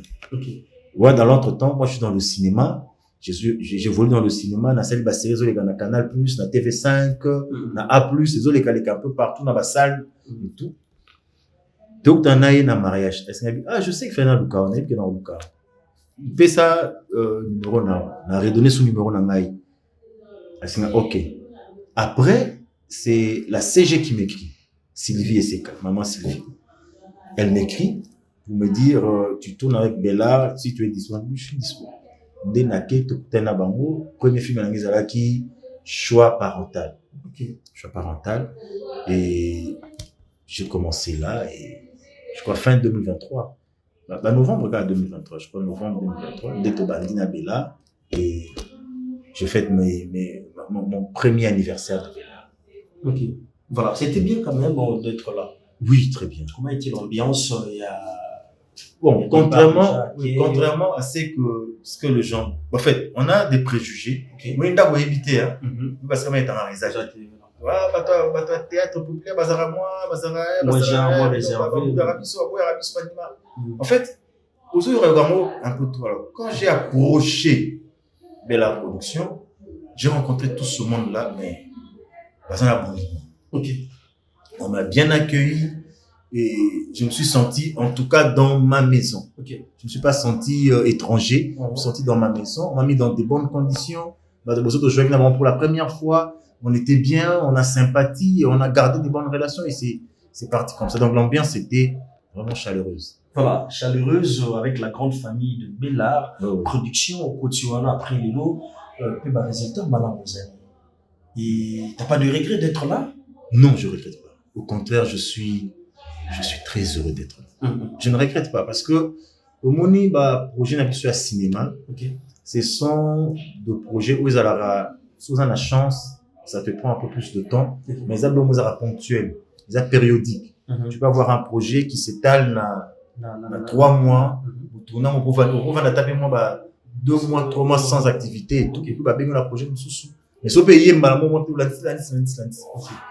Ouais, dans l'entretemps, moi, je suis dans le cinéma. J'évolue dans le cinéma, na celle série na Canal+, na TV5, na A+, les autres les un peu partout dans la salle et tout. Donc t'en as un mariage. Ah, je sais que Fernand Luka, on est que dans Luka. Il fait ça numéro na redonné son numéro na ngai. OK. Après, c'est la CG qui m'écrit. Sylvie Esseka, maman Sylvie. Elle m'écrit pour me dire tu tournes avec Bella, si tu es disponible, je suis disponible. Premier film qui choix parental. Choix parental. Et j'ai commencé là et je crois fin 2023. Novembre 2023, je crois novembre 2023. Dès que Bandina Bella et je fête mon premier anniversaire de Bella. OK. Voilà, c'était bien quand même d'être là. Oui, très bien. Comment était l'ambiance? Bon, contrairement à ce que les gens... En fait, on a des préjugés. Moi, on doit éviter, hein. Parce qu'on est en réalisation. Bah, théâtre populaire, moi, réservé. En fait, un peu tout. Alors, quand j'ai approché Bella Production, j'ai rencontré tout ce monde-là, mais on m'a bien accueilli. Et je me suis senti, en tout cas, dans ma maison. Je me suis pas senti étranger. Je me suis senti dans ma maison. On m'a mis dans de bonnes conditions. Pour la première fois, on était bien, on a sympathie, on a gardé des bonnes relations et c'est parti comme ça. Donc l'ambiance était vraiment chaleureuse. Voilà, chaleureuse avec la grande famille de Bellard Production au Kotiwana après les lots. Puis résultat, malin aux amis. Et t'as pas de regret d'être là? Non, je regrette pas. Au contraire, je suis très heureux d'être là. Je ne regrette pas parce que au moni projet n'a plus à cinéma. Ce sont des projets où ils ont la chance, ça te prend un peu plus de temps, mais ils ont ponctuel, ils ont périodique. Tu peux avoir un projet qui s'étale dans 3 mois, on va taper 2 mois, 3 mois sans activité et tout, et puis la projet Mais si on peut y aller,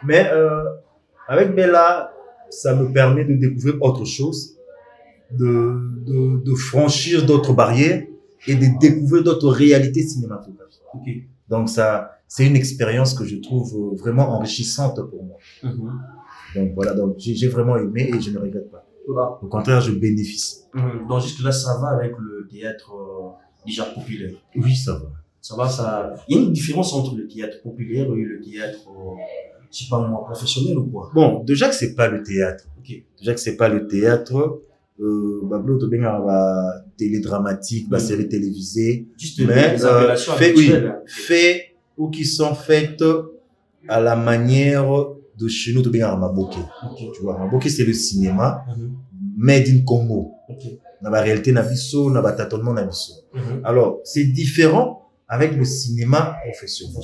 mais avec Bella, ça me permet de découvrir autre chose, de franchir d'autres barrières et de découvrir d'autres réalités cinématographiques. Ok. Donc ça, c'est une expérience que je trouve vraiment enrichissante pour moi. Donc voilà, donc j'ai vraiment aimé et je ne regrette pas. Voilà. Au contraire, je bénéficie. Donc juste là, ça va avec le théâtre déjà populaire. Oui, ça va. Ça va, ça. Il y a une différence entre le théâtre populaire et le théâtre, je sais pas moi, professionnel ou quoi? Bon, déjà que c'est pas le théâtre. Ok. Déjà que c'est pas le théâtre, bablo to benga ba télé dramatique, ba série télévisée, Juste mais les appellations fait oui, habituelles. fait ou qui sont faites à la manière de chez nous to benga maboké. Ok. Tu vois, maboké c'est le cinéma made in Congo. Ok. Na ba réalité na biso, na ba tâtonnement na biso. Alors, c'est différent avec le cinéma professionnel.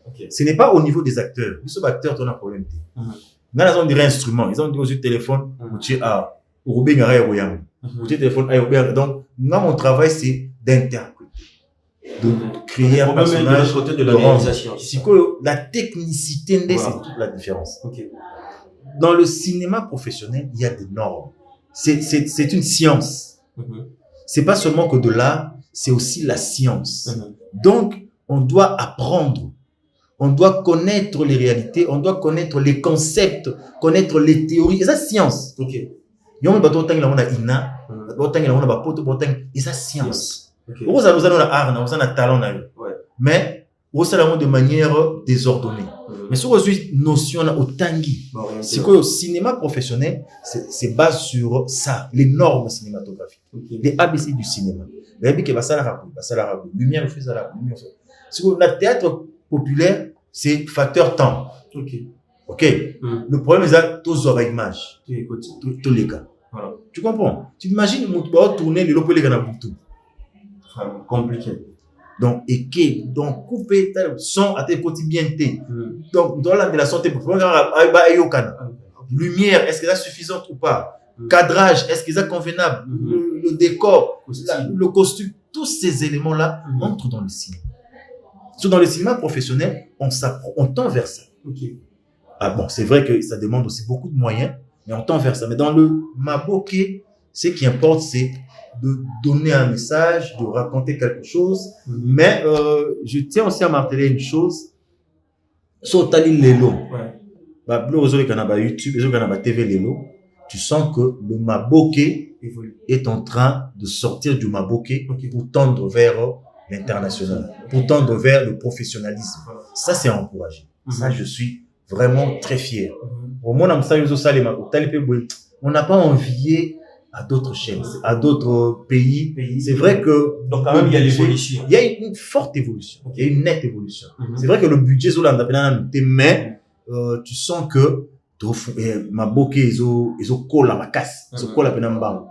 Ok. Ce n'est pas au niveau des acteurs. Les acteurs, on a un problème. Dans la zone des instruments, ils ont dit au téléphone, au téléphone, donc, moi, mon travail, c'est d'interpréter, de créer un personnage, côté de la réalisation. La technicité, Voilà. c'est toute la différence. Ok. Dans le cinéma professionnel, il y a des normes. C'est une science. C'est pas seulement que de l'art, c'est aussi la science. Donc, on doit apprendre. On doit connaître les réalités, on doit connaître les concepts, connaître les théories. Et ça, science. Ok. Il y a un ina, et ça, science. Vous avez un art, vous avez un talent. Mais, vous avez de manière désordonnée. Mais si vous avez une notion au tangi, c'est que le cinéma professionnel, c'est basé sur ça, les normes cinématographiques, les ABC du cinéma. Lumière, si vous avez le théâtre populaire, c'est facteur temps. Ok. Le problème, c'est tous les images. Tous les cas. Voilà. Tu comprends? Tu imagines, tu vas tourner les locaux, les gars, Compliqué. Donc, donc, couper le son à tes quotidiens. Donc, dans la santé, lumière, est-ce qu'elle est suffisante ou pas? Cadrage, est-ce qu'elle est convenable? Le décor, le costume, tous ces éléments-là entrent dans le cinéma. Dans le cinéma professionnel, on tend vers ça. Ah bon, c'est vrai que ça demande aussi beaucoup de moyens, mais on tend vers ça. Mais dans le maboké, ce qui importe, c'est de donner un message, de raconter quelque chose. Mais je tiens aussi à marteler une chose. Sur Tali Lelo, YouTube, TV Lelo, tu sens que le maboké est en train de sortir du maboké pour tendre vers l'international, pour tendre vers le professionnalisme. Ça, c'est encouragé. Ça, je suis vraiment très fier. Au moins, on n'a pas envié à d'autres chaînes, à d'autres pays. C'est vrai que... Donc, quand même, il y a l'évolution. Il y a une forte évolution. Il y a une nette évolution. C'est vrai que le budget, mais tu sens que ma bouquet, ils ont collé à ma casse. Ils ont collé à penambang.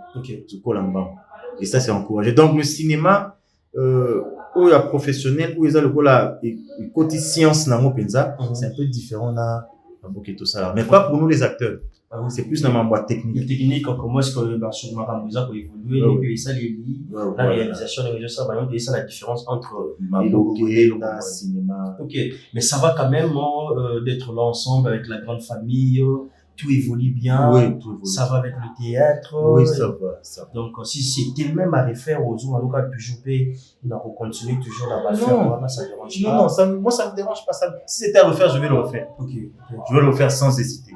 Et ça, c'est encouragé. Donc, le cinéma, où il y a professionnel, où il y a le côté science, c'est un peu différent là, tout ça. Mais pas pour nous les acteurs. C'est plus dans ma boîte technique. Les techniques, comment est-ce que sur ma ramouza peut évoluer, et puis ça, la réalisation, ça, la différence entre ma bouquet, le cinéma. Ok, mais ça va quand même d'être là ensemble avec la grande famille. Tout évolue bien, oui, tout évolue. Ça va avec le théâtre. Oui, ça va. Donc, si c'était même à refaire aux autres, en tout cas, toujours, on continue toujours à faire, ça ne dérange pas. Non, moi, ça ne me dérange pas. Si c'était à refaire, je vais le refaire. Je vais le refaire sans hésiter.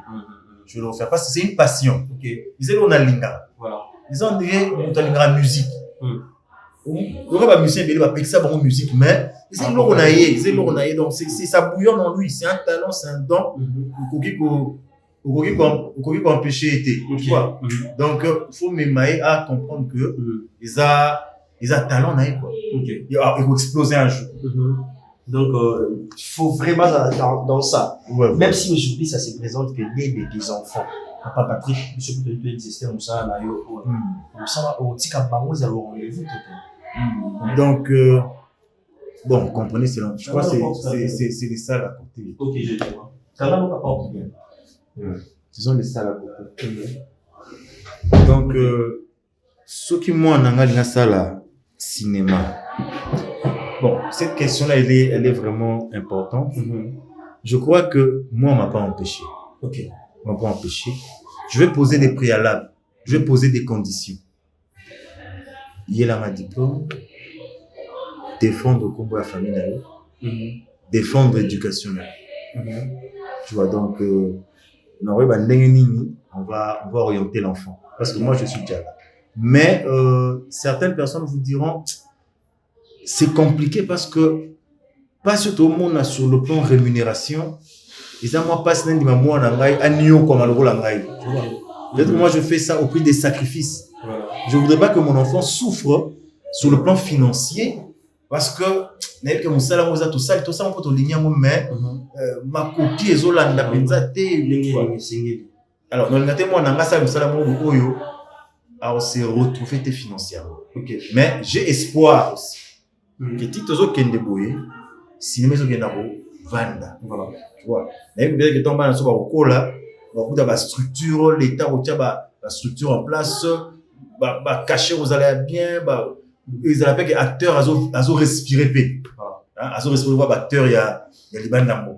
Je vais le refaire parce que c'est une passion. Ils disent, on a linga. Ils ont dit, on a linga musique. On a musicien, il va payer ça pour musique, mais c'est l'on a donc ça bouillonne en lui. C'est un talent, c'est un don. Qu'on peut empêcher été, tu vois. Donc, il faut m'aimer à comprendre que ils ont talent, quoi. Ils vont exploser un jour. Donc, il faut vraiment dans ça. Même si aujourd'hui, ça se présente que des enfants. Papa Patrick, monsieur peut exister comme ça, là, au Tika Bango, ils ont rendez-vous. Donc, bon, comprenez, je crois que c'est les salles à côté. Ok, je vois. Ça va, pas au bien. Ce sont les salles à côté. Donc, ceux qui m'ont en anglais la salle cinéma. Bon, cette question-là, elle est vraiment importante. Je crois que moi, on m'a pas empêché. Ok. On m'a pas empêché. Je vais poser des préalables. Je vais poser des conditions. Il y a là ma diplôme. Défendre le combat à la famille. Défendre l'éducation. Tu vois, donc, on va orienter l'enfant. Parce que moi, je suis déjà là. Mais certaines personnes vous diront, c'est compliqué parce que, pas surtout au monde sur le plan rémunération, ils ont moi pas moi peut-être que moi je fais ça au prix des sacrifices. Je voudrais pas que mon enfant souffre sur le plan financier parce que que mon salaire vous a tout ça on peut te ligner mais ma copie est zolanda penza te alors dans le matin moi nanga ça le salaire mon oyo à se retrouver financièrement. OK, mais j'ai espoir aussi que ti tozo kende boye cinéma zo kenda vanda. Voilà, tu vois. Mais bien que tomba na so ba kola ba ba structure l'état au tia ba structure en place ba cacher vous allez bien ba ils appellent que acteur azo respirer pe azo respirer ba acteur ya libanda mbo.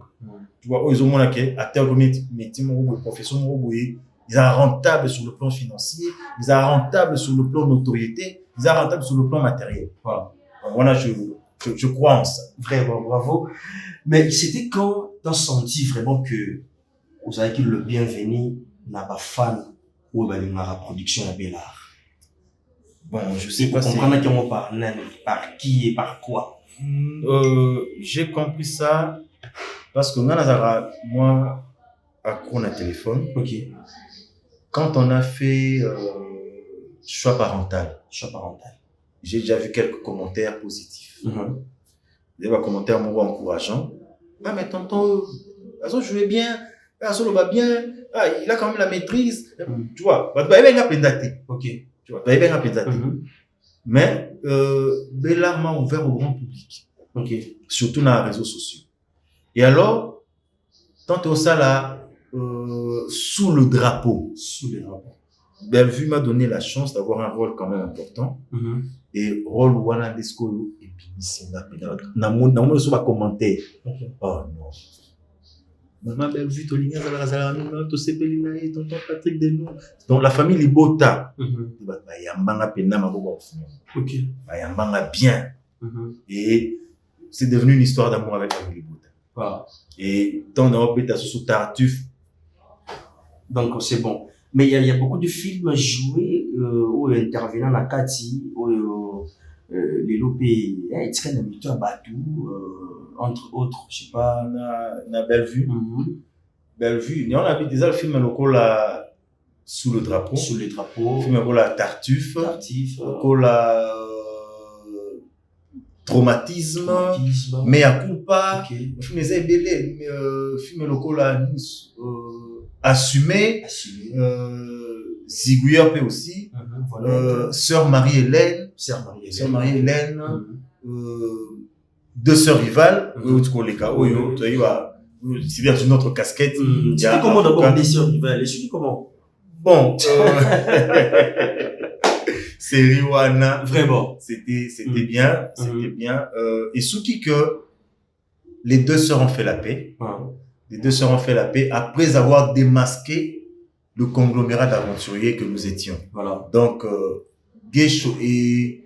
Tu vois ils ont mona que acteur comme métier mo profession mo boye ils sont rentables sur le plan financier, ils sont rentables sur le plan notoriété, ils sont rentables sur le plan matériel. Voilà. Donc, voilà, je crois en ça. Vraiment, bravo. Mais c'était quand tu as senti vraiment que vous avez dit le bienvenu n'a pas fan ou dans la production de Bellard? Bon, je sais pas si... On par qui et par quoi? J'ai compris ça parce que moi, à quoi on a téléphone. Ok. Quand on a fait choix parental, j'ai déjà vu quelques commentaires positifs. Des commentaires encourageants. Ah, mais tonton, Azo jouait bien, Azo va bien, ah, il a quand même la maîtrise. Tu vois, ok. Tu vois, mais Bellard m'a ouvert au grand public. Ok. Surtout dans les réseaux sociaux. Et alors, tant au ça sous le drapeau. Bellevue m'a donné la chance d'avoir un rôle quand même important. Et rôle wana desco et puis na mon sur commentaire. Oh non. Maman Bellevue to linya zala to sepelina et tonton Patrick de nous. Donc la famille Libota. Ba yambanga pena maboko. OK. Ba yambanga bien. Et c'est devenu une histoire d'amour avec la famille Libota. Voilà. Et tant dans Opéta sous Tartuffe. Donc c'est bon. Mais il y a beaucoup de films joués où intervenant à Kati, où les lopés, entre autres, je sais pas. Na Bellevue. Bellevue. On a vu déjà le film local sous le drapeau. Sous le drapeau. Film local Tartuffe. Local traumatisme. Mais à culpa. Film les ébélés. Film local assumé. Ziguya peut aussi. Sœur Marie-Hélène. Deux sœurs rivales. C'est bien une autre casquette. C'était comment d'abord des sœurs rivales? Et celui comment? Bon. C'est Riwana. Vraiment. C'était bien. C'était bien. Et sous qui que les deux sœurs ont fait la paix. Les deux sœurs ont fait la paix après avoir démasqué le conglomérat d'aventuriers que nous étions. Voilà. Donc, Geisho et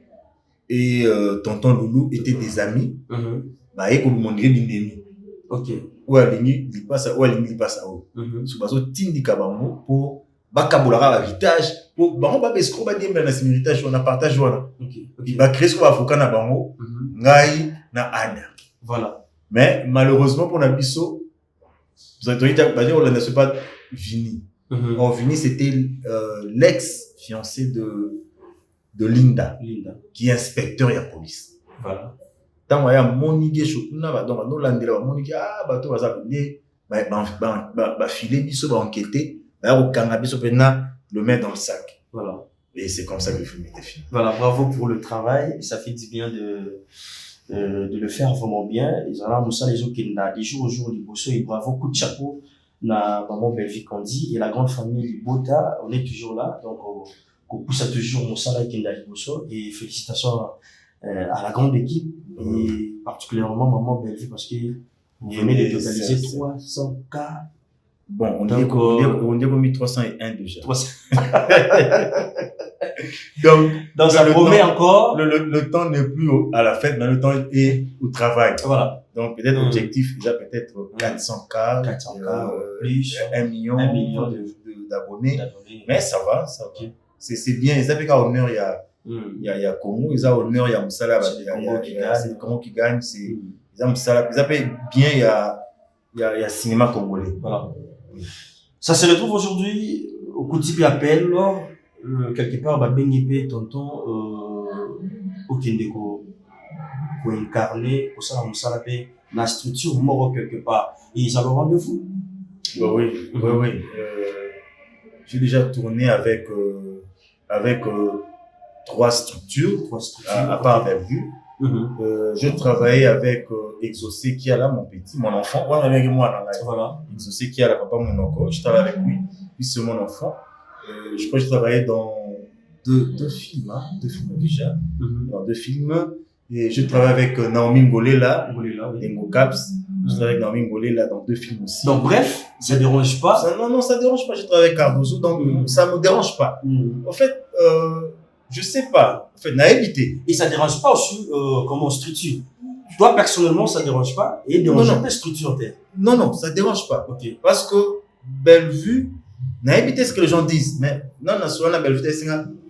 tonton Loulou étaient des amis. Bah, et comme on dirait des ennemis. Ok. Ouais, il passe à eux. Sous tindi kabango pour bakabolara la vitage pour bango ba escroc ba dire na similitage on a partage voilà. Il va créer ce qu'on va foka na bango ngai na Anna. Voilà. Mais malheureusement pour Nabiso vous avez dit on ne sait pas Vini. Vini c'était l'ex-fiancé de Linda, qui est inspecteur de la police. Voilà. Tant qu'il y a Monique Chokuna, donc nous landela Monique bato baza bindé ba filer biso ba enquêter, ba au cannabis le mettre dans le sac. Voilà. Et c'est comme ça que le film était fini. Voilà, bravo pour le travail, ça fait du bien de le faire vraiment bien. Ils ont Moussa les autres qui n'a des jours au jour Liboso et bravo, coup de chapeau na maman Bellevue Kandi et la grande famille Libota, on est toujours là, donc on pousse toujours Moussa là qui n'a Liboso et félicitations à la grande équipe et particulièrement Maman Bellevue, parce que vous venez de totaliser 300K. Bon, on dit qu'on a mis 301 déjà. 300. Donc ça promet encore. Le temps n'est plus à la fête, mais le temps est au travail. Voilà. Donc, peut-être objectif, il a peut-être 400K, 400K, plus 1 million d'abonnés. d'abonnés. Mais ça va. Ok. C'est bien. Ils avaient qu'à honneur, il y a Congo, ils ont honneur, il y a Moussala, c'est le Congo qui gagne, ils ont Moussala, ils appellent bien, il y a cinéma congolais. Voilà. Ça se retrouve aujourd'hui au Koutipi appel, quelque part, Bengipe, tonton, au Kendeko, pour incarner, pour ça, Moussala, la structure mort quelque part. Et ça va rendre fou. Oui. J'ai déjà tourné avec 3 structures, à part Bellevue. Je travaillais avec Exaucé qui a là mon petit, mon enfant. Avec moi, voilà. Exaucé qui a là papa mon oncle. Je travaille avec lui, puis c'est mon enfant. Je crois que je travaillais dans deux films déjà, dans 2 films. Et je travaille avec Naomi Ngolé là, Dengo Caps. Je travaille avec Naomi Ngolé là dans 2 films aussi. Donc bref, ça dérange pas. Non, ça dérange pas. Je travaille avec Cardozo, donc ça me dérange pas. En fait, je sais pas. En fait, n'a évité. Et ça dérange pas aussi comment on structure. Toi personnellement, ça dérange pas. Et dérange pas structure. Non, ça dérange pas. Ok. Parce que Bellevue n'a évité ce que les gens disent. Mais non, souvent la Bellevue,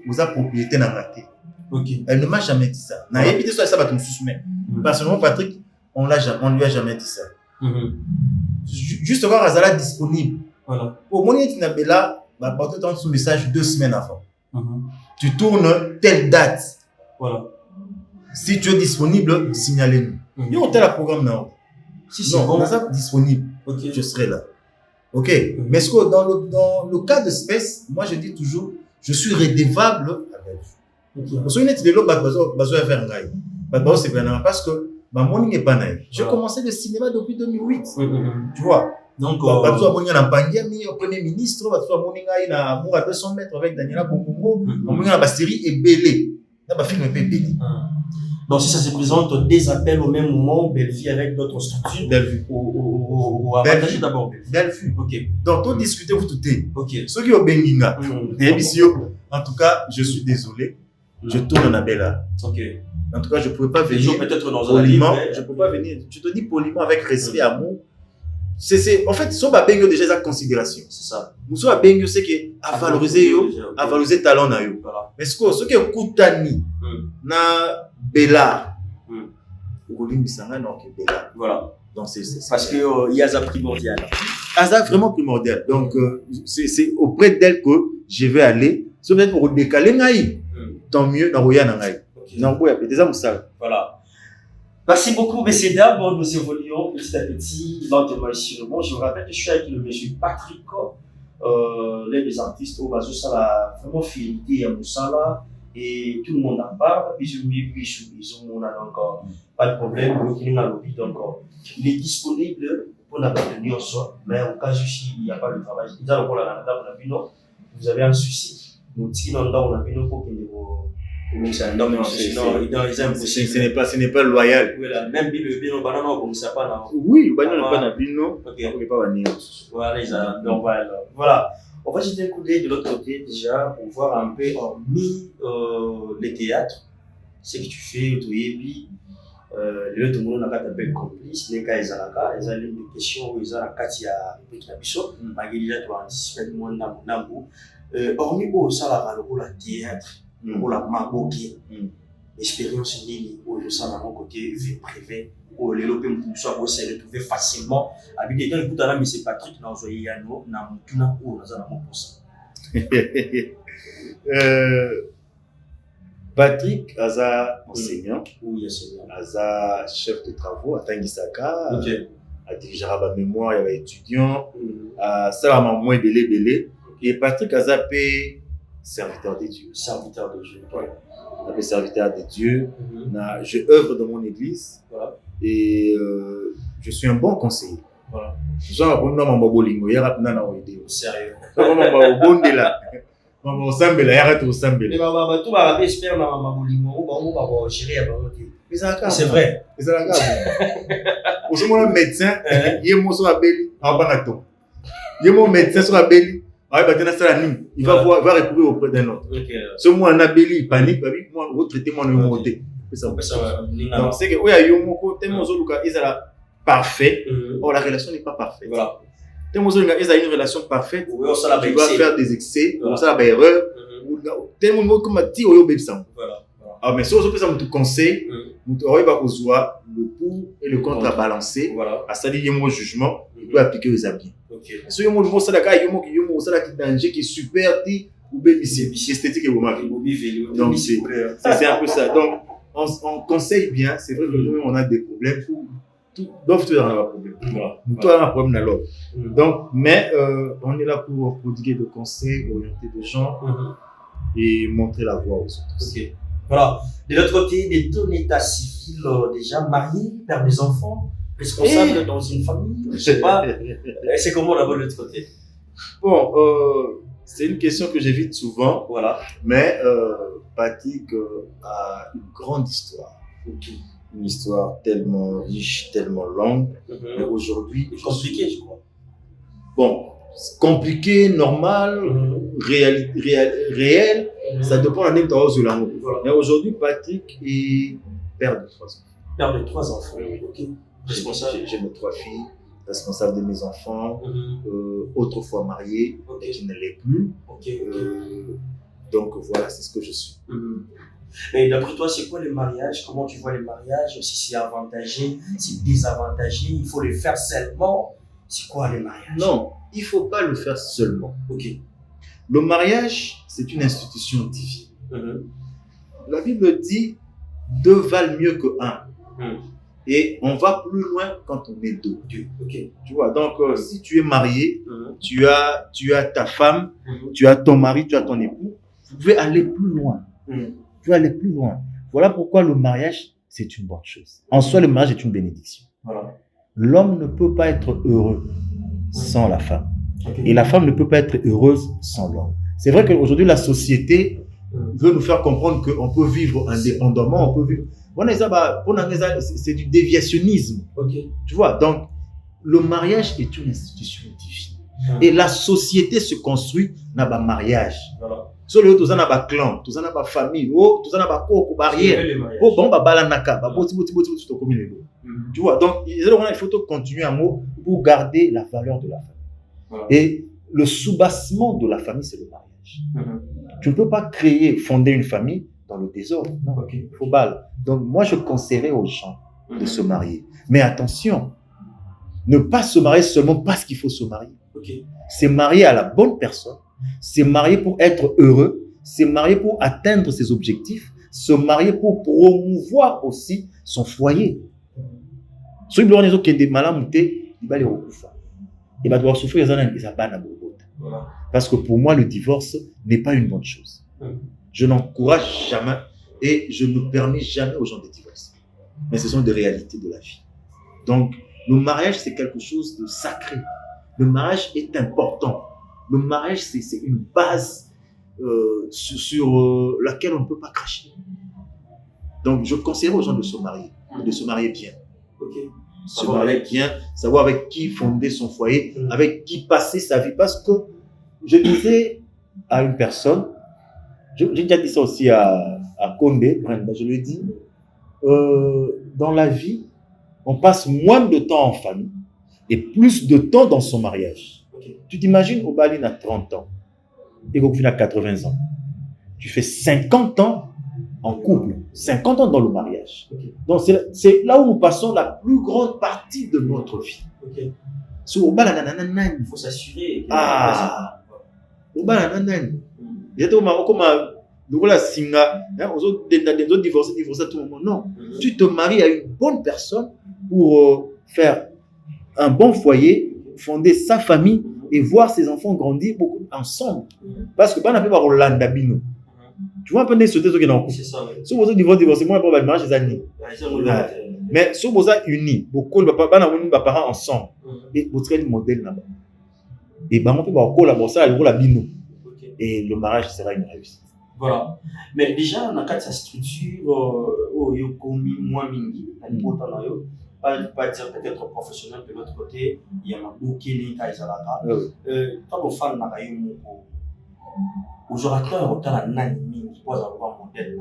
vous avez propriété n'a raté. Ok. Elle ne m'a jamais dit ça. N'a évité ça va te me soumettre. Personnellement, Patrick, on lui a jamais dit ça. Juste voir Azala disponible. Voilà. Au moment où tu n'as pas là, bah, porter ton message 2 semaines avant. Tu tournes telle date. Voilà. Si tu es disponible, signalez-nous. Il y a un tel programme là. Si c'est bon. On est disponible. Okay. Je serai là. Ok. Mais est-ce que dans le cas d'espèce, moi je dis toujours, je suis redevable avec vous. Parce que nous sommes là, faire un gars. C'est bien parce que ma morning est pas naïf. J'ai commencé le cinéma depuis 2008. Tu vois. Donc, tu as morning en Bangiami, au Premier ministre, tu as morning à 200 mètres avec Daniela Bongongo, morning à Bastiri et Bélé. Là, ma film est Bélé. Donc, si ça se présente des appels au même moment, Bellevue avec d'autres structures. Bellevue. Ou avantage d'abord Bellevue. Ok. Donc, on discutez vous tout est. Ok. Ceux qui ont Benginga. En tout cas, je suis désolé. Je tourne en Bella. Ok. En tout cas, je ne pouvais pas venir. Peut-être dans poliment. Je ne peux pas venir. Je te dis poliment avec respect, amour. En fait, so ba bengo déjà sa considération. C'est ça. Muso ba bengo c'est que à valoriser talent na yo. Mais ce que kutani na Bella. Okolimisa na que Bella. Voilà. Donc c'est parce que il y a ça primordial. Ça vraiment primordial. Donc c'est auprès d'elle que je vais aller. Si peut-être pour décaler ngai. Tant mieux na roya na ngai. Na boya déjà musala. Voilà. Merci beaucoup, messieurs, dames. Nous évoluons petit à petit, lentement ici. Bon, je vous rappelle que je suis avec le monsieur Patrick, l'un des artistes au Bazou Sala, vraiment fidélité à Moussala, et tout le monde en parle. Puis ils ont encore pas de problème. Donc, il est disponible pour la maintenir en soi, mais au cas où il n'y a pas de travail, vous avez un souci. Nous tirons dans la vidéo pour que ce n'est pas loyal. Même le banana comme ça pas. Oui, banana pas na bino. OK. Voilà. On va jeter un coup d'œil de l'autre côté déjà pour voir un peu hormis les théâtres, ce que tu fais au Toyebi. Le tout le monde a un bel complice, les cas ils ont des questions où ils ont la Katia Répéta Bisso, Maguila doit anticiper moins d'amou. Hormis au salaire pour la théâtre. Pour la maboki, expérience nini, où ça n'a pas côté vie privée, où les lopes pour se retrouver facilement. Habité dans le bout de la mise Patrick, n'a envoyé Yano, n'a mutuna ou n'a pas pour ça. Patrick, Aza enseignant, oui, enseignant, Aza chef de travaux à Tangisaka, à diriger la mémoire, il y avait étudiant, à Salama moins belé, et Patrick Aza paie. Serviteur de Dieu. Serviteur de Dieu. Ouais. On appelle serviteur de Dieu. Je œuvre dans mon église. Voilà. Et je suis un bon conseiller. Voilà. Genre, on a un bolingo. Il y a un idée. Sérieux. On a un bon là. On va au Sambela. Il y a un au Sambela. Mais tout va espérer dans ma bolingo. On va gérer à Mais ça C'est vrai. Mais ça la Au moins un médecin, il y a mon sur la belly, en banaton. Il y a mon médecin sur la belly. Il va voir, va recourir auprès d'un autre. Ce moi en abelli, il panique, moi, vous traitez mon numéro. Donc, c'est que, oui, il y a eu mon côté, mon zoluka, ils sont parfait. Or, la relation n'est pas parfaite. Voilà. Ils ont une relation parfaite. Tu dois faire des excès, ça va erreur. Tellement de comme dit au bébé ça. Ah mais si on peut te conseil, on va avoir le pour et le contre à balancer. À ça dire mon jugement, il peut appliquer aux habits. Si on montre ça là, il y a un danger qui est super ou bébé c'est esthétique et vous m'avez. Donc c'est un peu ça. Donc on conseille bien, c'est vrai que nous on a des problèmes doivent tous avoir un problème. Nous tous avons un problème dans l'autre. Donc mais on est là pour prodiguer des conseils, orienter des gens. Et montrer la voie aux autres. Ok. Voilà. De l'autre côté, de ton état civil, déjà marié, père des enfants, responsable dans une famille, je sais pas. C'est comment là-bas de l'autre côté? Bon, c'est une question que j'évite souvent. Voilà. Mais Patrick a une grande histoire. Une histoire tellement riche, tellement longue. Mais aujourd'hui. Compliqué, je crois. Bon. Compliqué, normal, réel, ça dépend de l'année de l'amour. Mais aujourd'hui, Patrick est père de 3 enfants. Père de 3 enfants, ok. Responsable. J'ai mes 3 filles, responsable de mes enfants, autrefois marié, et qui ne l'est plus. Donc voilà, c'est ce que je suis. Mais d'après toi, c'est quoi le mariage? Comment tu vois le mariage? Si c'est avantagé, si désavantagé, il faut le faire seulement. C'est quoi le mariage? Non, il ne faut pas le faire seulement. Le mariage, c'est une institution divine. La Bible dit 2 valent mieux que 1. Et on va plus loin quand on est 2. Tu vois, donc si tu es marié, tu as ta femme, tu as ton mari, tu as ton époux, vous pouvez aller plus loin. Tu vas aller plus loin. Voilà pourquoi le mariage, c'est une bonne chose. En soi, le mariage est une bénédiction. L'homme ne peut pas être heureux sans la femme. Et la femme ne peut pas être heureuse sans l'homme. C'est vrai qu'aujourd'hui, la société veut nous faire comprendre qu'on peut vivre indépendamment, on peut vivre. C'est du déviationnisme. Tu vois, donc le mariage est une institution divine. Et la société se construit dans le mariage. Sur le tout ça n'a pas clan, tout ça n'a pas famille, tout ça n'a pas barrière. Tu vois, donc il faut continuer un mot pour garder la valeur de la famille. Et le soubassement de la famille, c'est le mariage. Tu ne peux pas fonder une famille dans le désordre. Non, il faut balle. Donc moi, je conseillerais aux gens de se marier. Mais attention, ne pas se marier seulement parce qu'il faut se marier. C'est marier à la bonne personne, c'est marier pour être heureux, c'est marier pour atteindre ses objectifs, se marier pour promouvoir aussi son foyer. Ceux qui ont des malades, ils vont les recouvrir. Ils vont souffrir, ils vont. Parce que pour moi, le divorce n'est pas une bonne chose. Je n'encourage jamais et je ne permets jamais aux gens de divorcer. Mais ce sont des réalités de la vie. Donc, le mariage, c'est quelque chose de sacré. Le mariage est important. Le mariage, c'est une base sur laquelle on ne peut pas cracher. Donc, je conseille aux gens de se marier bien. Se marier bien, savoir avec qui fonder son foyer, avec qui passer sa vie. Parce que je disais à une personne, j'ai déjà dit ça aussi à Condé, je lui ai dit, dans la vie, on passe moins de temps en famille et plus de temps dans son mariage. Tu t'imagines, Obaline a 30 ans et Gokvin a 80 ans. Tu fais 50 ans en couple, 50 ans dans le mariage. Donc c'est là où nous passons la plus grande partie de notre vie. Il faut s'assurer. Divorcer tout le monde. Non. Tu te maries à une bonne personne pour faire un bon foyer, fonder sa famille et voir ses enfants grandir beaucoup ensemble. Parce que pas n'a pas Rolanda Bino. Tu vois un peu des sautés qui sont C'est ça. Si vous divorcez, moi, je vais marier les amis. Mais si vous êtes unis, beaucoup de parents ensemble, et vous serez le modèle là-bas. Et on peut collaborer ça à la bino. Et le mariage sera une réussite. Voilà. Mais déjà, dans sa structure, il y a commis moins mingi, pas dire peut-être professionnel de l'autre côté, il y a un bouquet qui est là. Quand on fait aux orateurs, on a un anime qui pose un modèle.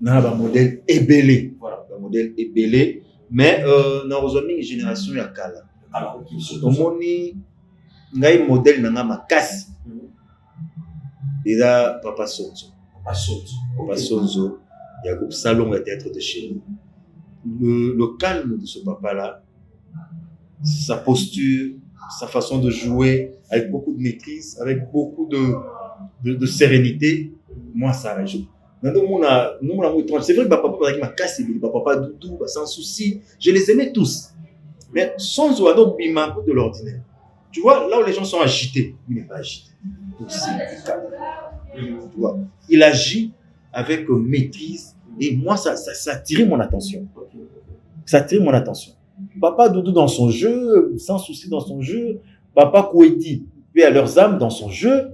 Un modèle ébélé. Voilà. Un modèle ébélé. Mais dans une génération, il y a Kala. Alors, ok. Au monde, il y a un modèle qui est Makasi. Déjà, Papa Sonzo. Papa Sonzo, il y a un salon de théâtre de chez nous. Le calme de ce papa-là, sa posture, sa façon de jouer, avec beaucoup de maîtrise, avec beaucoup de sérénité, moi, ça réjouit. C'est vrai que papa m'a cassé, papa Doudou, sans souci, je les aimais tous. Mais sans oiseau, il m'a un peu de l'ordinaire. Tu vois, là où les gens sont agités, il n'est pas agité. Tu vois, il agit avec maîtrise et moi, ça a attiré mon attention. Ça a attiré mon attention. Papa Doudou dans son jeu, sans souci dans son jeu, papa Kouedi, paix à leurs âmes dans son jeu,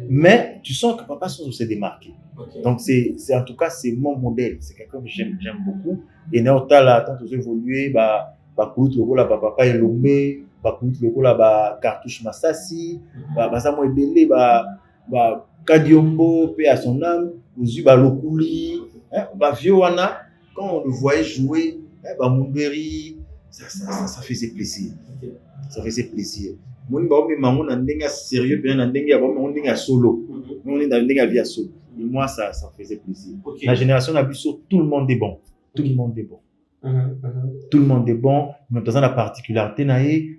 mais tu sens que papa Sonzo s'est démarqué. Okay. Donc c'est en tout cas c'est mon modèle, c'est quelqu'un que j'aime beaucoup. Et Néota là, tant que j'ai évolué, Koulout le rôle là, papa Elomé, Koulout le rôle là, Cartouche Massassi, Samo Ebele, Kadiombo, paix à son âme, Ozu Lokuli, Vioana, quand on le voyait jouer, Mounderi, ça faisait plaisir. Ça faisait plaisir. Mon maman a un sérieux, puis un solo. On est dans une vie à solo. Et moi, ça faisait plaisir. Okay. La génération a vu sur tout le monde est bon. Tout le monde est bon. Tout le monde est bon. Nous avons la particularité,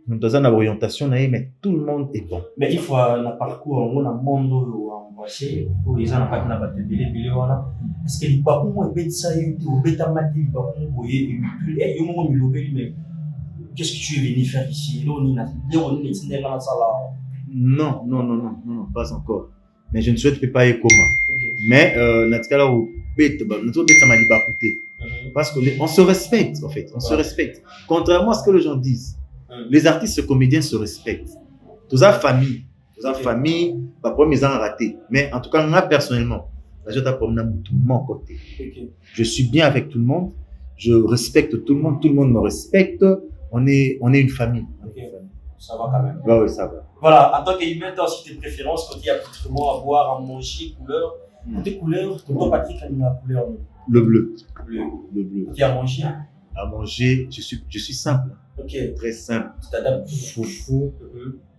nous avons l'orientation, mais tout le monde est bon. Mais il faut un parcours, on a un monde où les gens n'ont pas de délai. Est-ce que les parents ont été qu'est-ce que tu es venu faire ici? Non, pas encore. Mais je ne souhaite pas y comment. Mais parce qu'on se respecte en fait, on se respecte. Contrairement à ce que les gens disent, les artistes, comédiens se respectent. Tous la famille, pas pour mes ans ratés. Mais en tout cas, moi personnellement, je mon côté. Je suis bien avec tout le monde, je respecte tout le monde me respecte. On est une famille. Ça va quand même. Oui, ça va. Voilà, en tant qu'humain, tu as aussi tes préférences quand il y a accoutrement à boire, à manger, couleur. Tes couleurs, tonton Patrick a mis la couleur. Le bleu. Le bleu. Tu as mangé? À manger, je suis simple. Okay. Très simple. Tu t'adaptes. Foufou,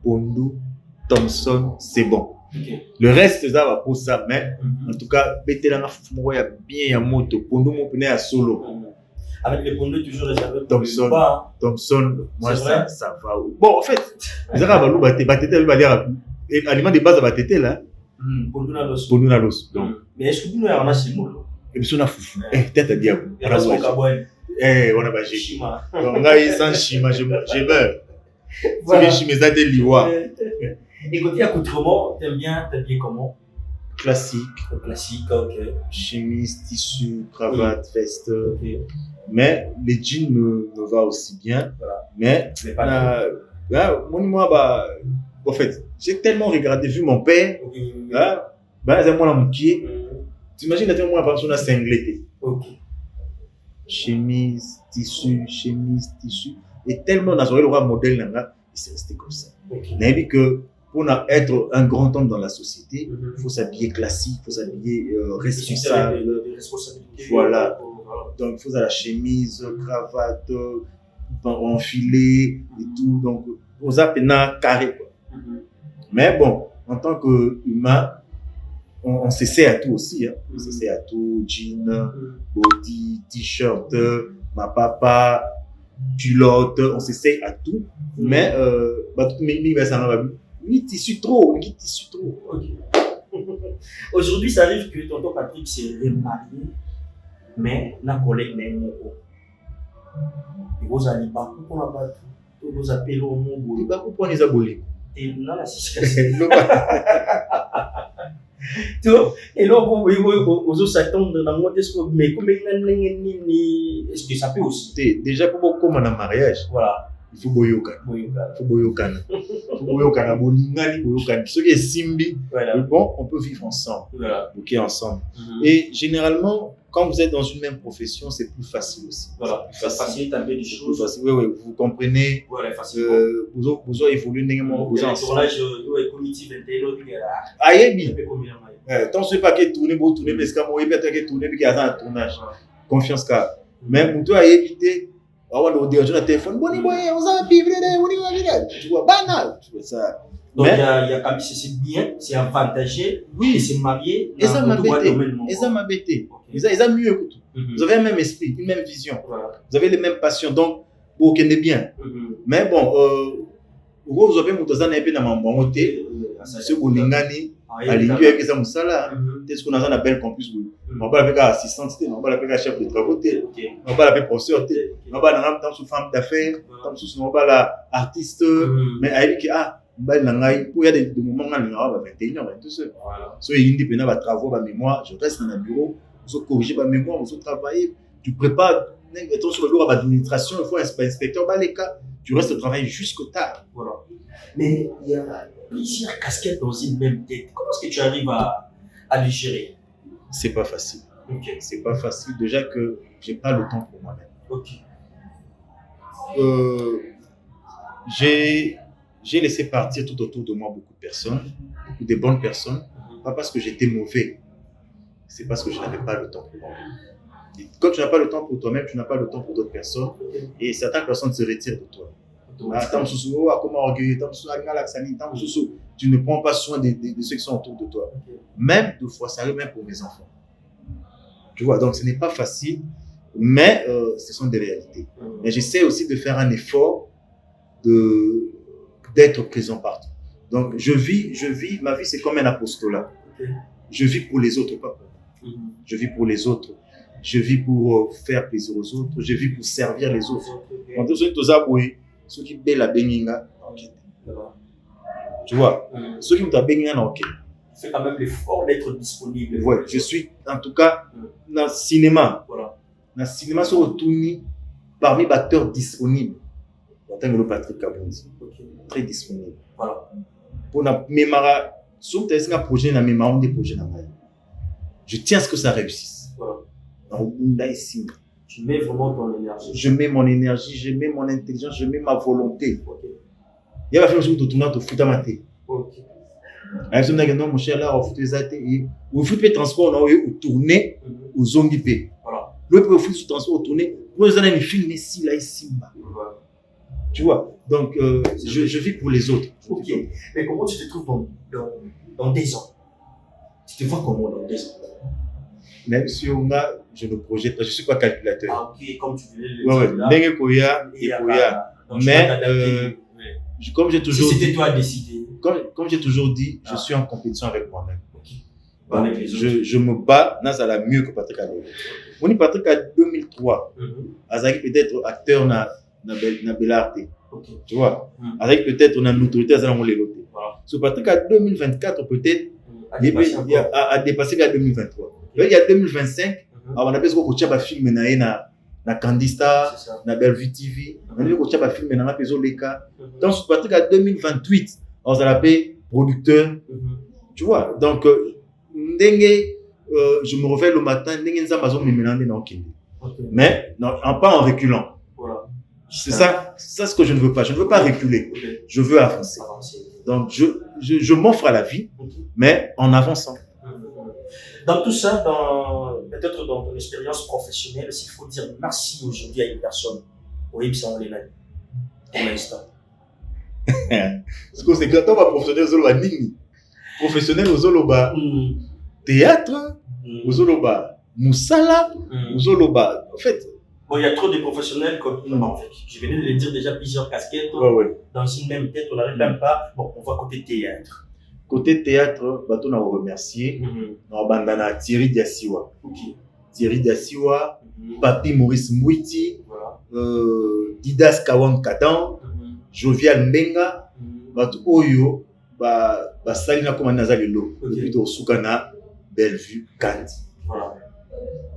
Pondou, Thompson, c'est bon. Okay. Le reste, ça va pour ça. Mais en tout cas, Bétélanga Foufou, il y a bien un moto. Pondou, mon pneu à solo. Avec les pondus toujours réservés pour Thompson, Thompson, moi ça va. Bon, en fait, les Arabes ont aliment de base à Batété là. Pondou na los. Mais est-ce que vous avez un chimolo? Et puis on a foufou. T'es à diable. On a on a bagé. Chima. Donc là, il sent chima, j'ai peur. C'est que chima ça des liwa. Et côté accoutrement, t'aimes bien comment? Classique, ok. Chemise, tissu, cravate, veste. Okay. Mais les jeans me va aussi bien. Voilà. Mais en fait, j'ai tellement regardé, vu mon père. C'est moi la moukier. T'imagines, moi, par exemple, on a singleté. Chemise, tissu. Et tellement on a joué le roi modèle, c'est resté comme ça. Mais dit que pour être un grand homme dans la société, il faut s'habiller classique, il faut s'habiller responsable. Voilà. Donc, il faut la chemise, cravate, enfilé et tout. Donc, on a peine carré. Mais bon, en tant qu'humain, on s'essaie à tout aussi. On s'essaie à tout. Jean, body, t-shirt, ma papa, culotte, on s'essaie à tout. Mais, ni tissu trop. Okay. Aujourd'hui, ça arrive que tonton Patrick s'est remarié, mais na collègue n'est pas. Il vous a dit pas pour la battre. Il vous a payé au monde. Il va pour les abolis. Et non, la cicatrice. Et là, vous s'attendent dans le monde. Est-ce que ça peut aussi? Déjà, pour beaucoup, on a un mariage. Voilà. il faut boyokana. Bolingani, boyokana. Ce qui est simbi, bon, on peut vivre ensemble. Ok, ensemble. Et généralement, quand vous êtes dans une même profession, c'est plus facile aussi. Voilà, ça facilite un peu les choses. Oui, vous comprenez. Voilà, facilement. Vous avez évolué négalement. Vous avez un tournage cognitif intelligent. Aïe, tant ce paquet tourné, beau tourner, mais ce qu'on peut être tourné, puis qu'il y a un tournage. Confiance car. Mais pour toi, éviter. On va dire sur le téléphone, bon, on s'en va, tu vois, banal. Tu vois ça. Donc, il y a c'est bien, c'est avantageux, oui, et c'est marié. Et ça m'a bêté. Et ça m'a bêté. Ils ont mieux que tout. Vous avez un même esprit, une même vision. Vous avez les mêmes passions. Donc, vous connaissez bien. Mais bon, vous avez un peu de mamboté, ce Bolingani, à l'Indu avec ça, Moussala. Peut-être qu'on a un appel campus. On va l'appeler assistante, on va l'appeler chef de travaux, on va l'appeler professeur, on va l'appeler sous femme d'affaires, on va l'appeler artiste. Mais avec il y a des moments où on a 21 ans, tout ça. Si il y a des travaux, des mémoires, je reste dans le bureau, je corrige mes mémoires, je travaille, tu prépares, sur le bureau d'administration, il faut un inspecteur, tu restes au travail jusqu'au tard. Voilà. Mais il y a plusieurs casquettes dans une même tête. Comment est-ce que tu arrives à les gérer? C'est pas facile. C'est pas facile. Déjà que j'ai pas le temps pour moi-même. J'ai laissé partir tout autour de moi beaucoup de personnes, beaucoup de bonnes personnes, pas parce que j'étais mauvais, c'est parce que je n'avais pas le temps pour moi-même. Et quand tu n'as pas le temps pour toi-même, tu n'as pas le temps pour d'autres personnes, et certaines personnes se retirent de toi. Tu ne prends pas soin de ceux qui sont autour de toi. Même deux fois, ça arrive même pour mes enfants. Tu vois, donc ce n'est pas facile, mais ce sont des réalités. Mais j'essaie aussi de faire un effort d'être présent partout. Donc je vis, ma vie c'est comme un apostolat. Je vis pour les autres, pas pour moi. Je vis pour les autres. Je vis pour faire plaisir aux autres. Je vis pour servir les autres. Quand ceux qui paient la béninga, tu vois, ceux qui me ta béninga, ok. C'est quand même l'effort d'être disponible. Ouais, je suis en tout cas dans le cinéma. Dans le cinéma, sur le tourni parmi les acteurs disponibles. En tant que Patrick Kabondi, très disponible. Voilà. Pour la mémoire, sauf que tu as un projet dans la mémoire, on des projets dans la mémoire. Je tiens à ce que ça réussisse. Voilà. Tu mets vraiment ton énergie. Je mets mon énergie, je mets mon intelligence, je mets ma volonté. Il y a des choses qui tournent au foot à mater. Avec ce non, mon cher, là, au foot, au foot, le transport, on a tourné aux zones d'IP. Le foot, le transport, tourné. Vous avez un film ici, là, ici. Tu vois, donc je vis pour les autres. Ok, mais comment tu te trouves dans 10 ans? Tu te vois comment dans 10 ans? Même si on a, je ne projette pas, je ne suis pas calculateur. Ah, ok, comme tu voulais le dire. Mais comme j'ai toujours si c'était toi à décider. Comme j'ai toujours dit, je suis en compétition avec moi-même. Donc, je me bats dans la mieux que Patrick Adolo. On est Patrick en 2003. Azaki peut-être acteur na Belarte. Tu vois, avec peut-être on a une autorité à Zanon Leloté. Ce Patrick en 2024 peut-être a dépassé en 2023. Il y a 2025, on a besoin de faire un film na Candista, na Bellevue TV, on a besoin de faire un film na Peso Leka. Donc ce Patrick en 2028, on a l'appelé producteur. Tu vois, donc je me réveille le matin, mais pas en reculant. C'est ça ce que je ne veux pas. Je ne veux pas reculer. Je veux avancer. Donc, je m'offre à la vie, mais en avançant. Dans tout ça, peut-être dans ton expérience professionnelle, s'il faut dire merci aujourd'hui à une personne, oui, ça on les met pour l'instant. Parce que c'est quand on va professionnel aux Zoloba théâtre, aux Zoloba Moussala, aux Zoloba. En fait, bon, il y a trop de professionnels comme en fait. Je venais de le dire déjà, plusieurs casquettes. Dans une même tête, on n'arrive même pas. Bon, on va côté théâtre. Côté théâtre, on a remercié. On a Thierry Diassiwa. Thierry Diassiwa, Papi Maurice Mouiti, Didas Kawang Kadan, Jovial Mbenga, Oyo, Salina Komanazalilo, depuis Soukana, Bellevue, Kandi. Voilà.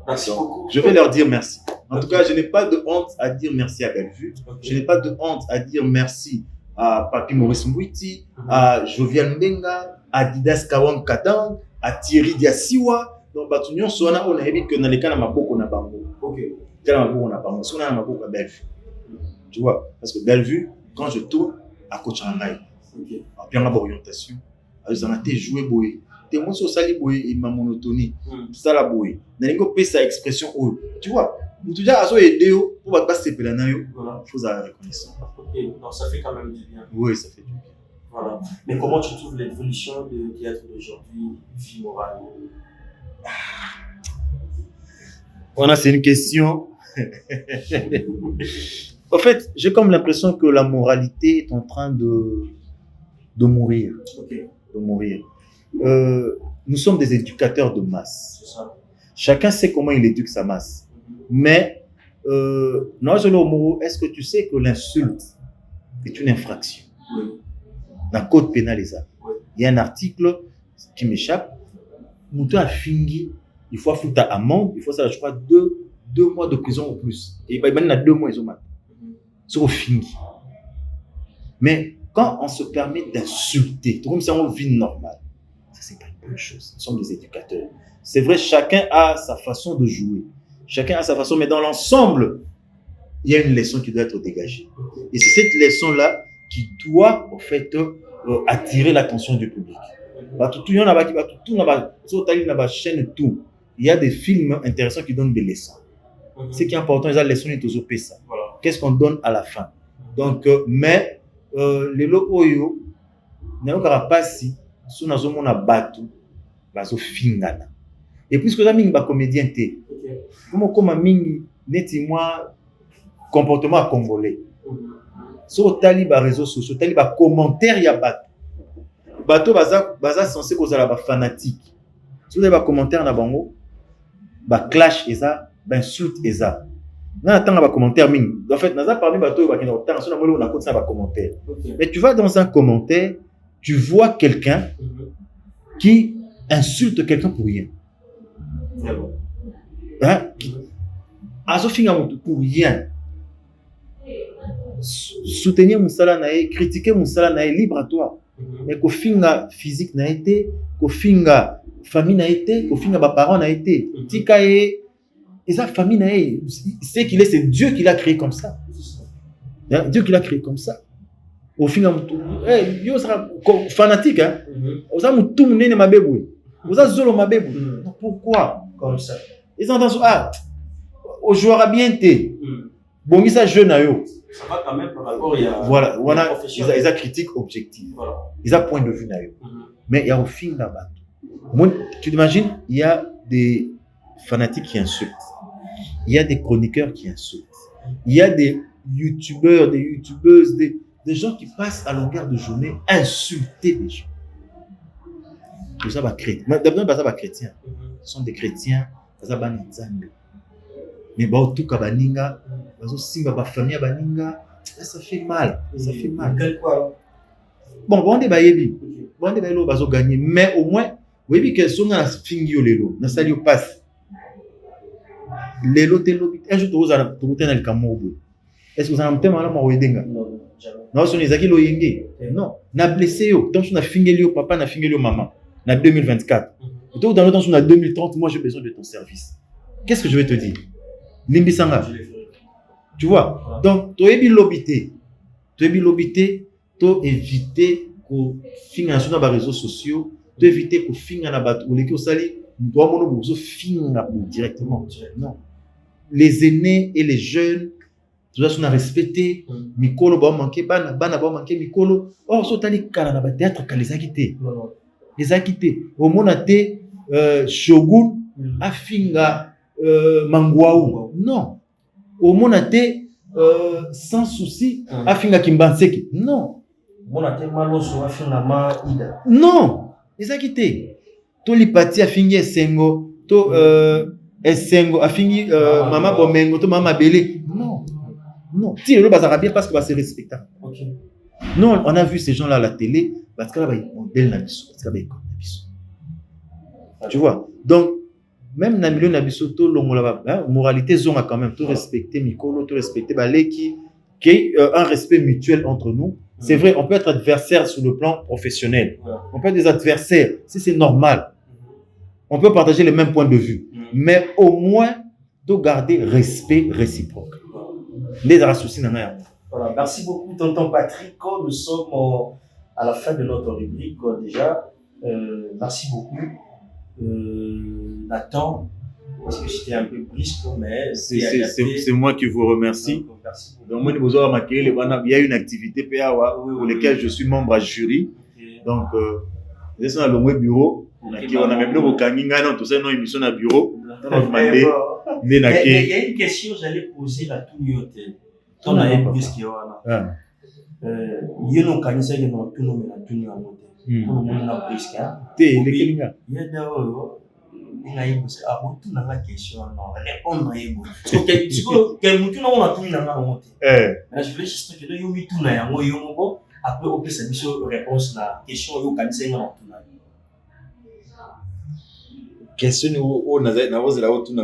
Merci beaucoup. Je vais leur dire merci. En tout cas, je n'ai pas de honte à dire merci à Bellevue. Je n'ai pas de honte à dire merci à Papi Maurice Mbouiti, à Jovial Mbenga, à Didas Kawang Katang, à Thierry Diasiwa. Donc, Batunion, Sona, on a dit que dans les cas, on a beaucoup de bango. Ok. Quand on a bango, on a beaucoup de Bellevue. Tu vois, parce que Bellevue, quand je tourne, à Kochangaï, puis on a l'orientation, on a été joué boy. T'es moi sur sali boy et ma monotonie. Ça la boy. N'allez pas sa expression. Tu vois, tu dis à so aider pour pas passer par là, il faut la reconnaissance. Ok, donc ça fait quand même du bien. Oui, ça fait du bien. Voilà. Mais comment tu trouves l'évolution du théâtre d'aujourd'hui, Vie Morale? Voilà, c'est une question. En fait, j'ai comme l'impression que la moralité est en train de mourir. Okay. De mourir. Nous sommes des éducateurs de masse. C'est ça. Chacun sait comment il éduque sa masse. Mais, est-ce que tu sais que l'insulte est une infraction? Oui. Dans le code pénal, Oui. il y a un article qui m'échappe. Mouton a fini, il faut foutre amende, il faut ça, je crois, 2 mois de prison ou plus. Et il y a 2 mois, ils ont mal. C'est au fini. Mais quand on se permet d'insulter, comme si on vit normal, ça c'est pas une bonne chose. Nous sommes des éducateurs. C'est vrai, chacun a sa façon de jouer. Chacun a sa façon, mais dans l'ensemble, il y a une leçon qui doit être dégagée. Et c'est cette leçon-là qui doit, en fait, attirer l'attention du public. Il y a des films intéressants qui donnent des leçons. Ce qui est important, c'est la leçon est aux OPSA. Qu'est-ce qu'on donne à la fin? Donc, mais les loyo, n'a pas si sous na zone na batu, bazo fingana. Et puisque la mingi ba comédien té, comment mingi neti moi comportement congolais. Sur tali ba réseaux sociaux, tali ba commentaire ya batu. Bato baza censé causer la ba fanatique. Sur les ba commentaire na bango, ba clash eza, ba insulte eza. Na attend ba commentaire mingi. En fait, naza parmi bato ba kina otanga sur na molo na côté ça ba commentaire. Mais tu vas dans un commentaire, tu vois quelqu'un qui insulte quelqu'un pour rien. Hein? Pour rien. Soutenir Moussala Nae, critiquer Moussala Nae, libre à toi. Mais qu'au finga physique n'a été, qu'au finga famille n'a été, qu'au finga parents n'a été. Tikae, et sa famille n'a été. C'est qu'il est, c'est Dieu qui l'a créé comme ça. Hein? Dieu qui l'a créé comme ça. Au final, yo sera fanatique, hein. Vous avez tout le monde ma bébé. Vous avez zolo ma bébé. Pourquoi comme ça? Ils entendent ah, au joueur a bien été. Bon, ça jeune à eux. Ça va quand même par rapport à voilà, ils ont critique objective. Voilà. Ils ont point de vue à eux. Mais il y a au film là-bas. Tu t'imagines, il y a des fanatiques qui insultent. Il y a des chroniqueurs qui insultent. Il y a des youtubeurs, des youtubeuses, des gens qui passent à longueur de journée insulter des gens. Tout ça va chrétien. D'abord, ça va chrétien. Ce sont des chrétiens. Ça va nzambe. Mais bah tout kabaninga, bazo simba ba famille baninga, ça fait mal. Ça fait mal. Quel quoi? Bon, bon débat yebi. Bon débat lo bazo gagner, mais au moins, oui que son na fingi yo lelo, na sali yo passe. Lelo te lobi. Un jour tu vas na le kamobo. Est-ce que vous en avez mal à moi Non, jamais. Non, son ezaki lo yenge. Non, na blessé yo. Donc on a fingeli yo papa, na fingeli yo maman. Na 2024. Et donc dans le temps on a 2030, moi j'ai besoin de ton service. Qu'est-ce que je vais te dire? Limbi sanga. Tu vois? Donc to ebi lobité. To ebi lobité, to éviter ko finga sur na réseaux sociaux, to éviter ko finga na batu ou leki osali, doit mono bozo finga directement. Non. Les aînés et les jeunes tu dois respecter mikolo ba manquer bana ba manquer mikolo or so tali kala na ba théâtre kalizaki te les akité au monate shogun afinga mangwaou non au monate sans souci afinga kimbanseki non monate maloso afinga ma ida non les akité to lipati afingi esengo to esengo afingi mama bomengo to mama bele non. Non, si le bazar bien parce que c'est respectable. Okay. Non, on a vu ces gens-là à la télé parce que là, ils modèlent la mission, parce que là, ils connaissent la mission. Tu vois? Donc, même na milieu na biso to longola ba moralité zonga quand même, tout respecter mikolo, tout respecter baleki, qu'il y ait un respect mutuel entre nous. C'est vrai, on peut être adversaire sur le plan professionnel. On peut être des adversaires, si c'est normal. On peut partager les mêmes points de vue. Mais au moins, de garder respect réciproque. Voilà, merci beaucoup, tonton Patrick. Nous sommes à la fin de notre rubrique déjà. Merci beaucoup. Nathan, parce que c'était un peu brusque, mais c'est moi qui vous remercie. Donc, moi, il y a une activité pour laquelle je suis membre à jury. Donc, je suis dans le bureau. On a même le Bokanginga, tout ça, non, émission à bureau. Il y a une question que j'allais poser à tout le monde. On a un brusque. Il y a un canisa qui est dans tout le monde. Tout le monde a brusque. Il y a une question. Répondre à une question. Je voulais juste que nous ayons après on peut se réponse la question au canisa. Question où on a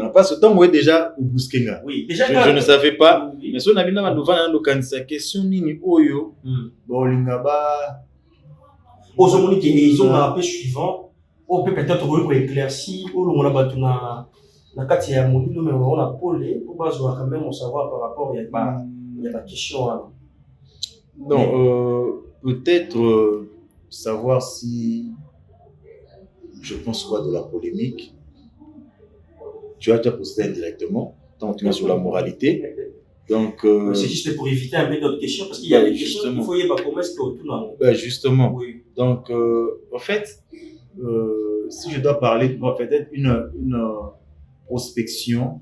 pas ce temps où déjà au Bouskenga. Oui, déjà je ne savais pas. Mais si on a bien dans le cancer, question nini oyo. Bon, l'ingaba. Aux hommes qui ils ont un peu suivant, on peut peut-être éclaircir ou on a battu na kati ya module mais on a polé pour pas voir quand même on savoir par rapport il y a pas question. Non, peut-être savoir si je pense quoi de la polémique. Tu as déjà posé indirectement, tant que tu es sur la moralité. Donc, c'est juste pour éviter un peu d'autres questions, parce qu'il y a des questions qu'il faut y avoir comment est-ce que tout le monde. Justement. Oui. Donc, en fait, si je dois parler peut-être une prospection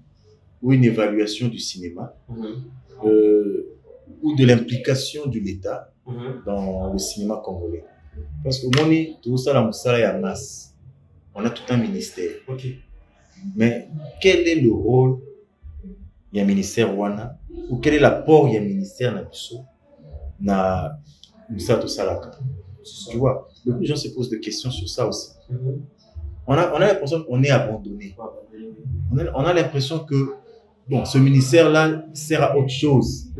ou une évaluation du cinéma, ou de l'implication de l'État dans le cinéma congolais. Parce que moi, tout ça, la moussala est en masse. On a tout un ministère. Okay. Mais quel est le rôle du ministère Wana ou quel est l'apport du ministère Nabiso na tout ça. Tu vois, beaucoup de gens se posent des questions sur ça aussi. On a l'impression qu'on est abandonné. On a l'impression que bon, ce ministère-là sert à autre chose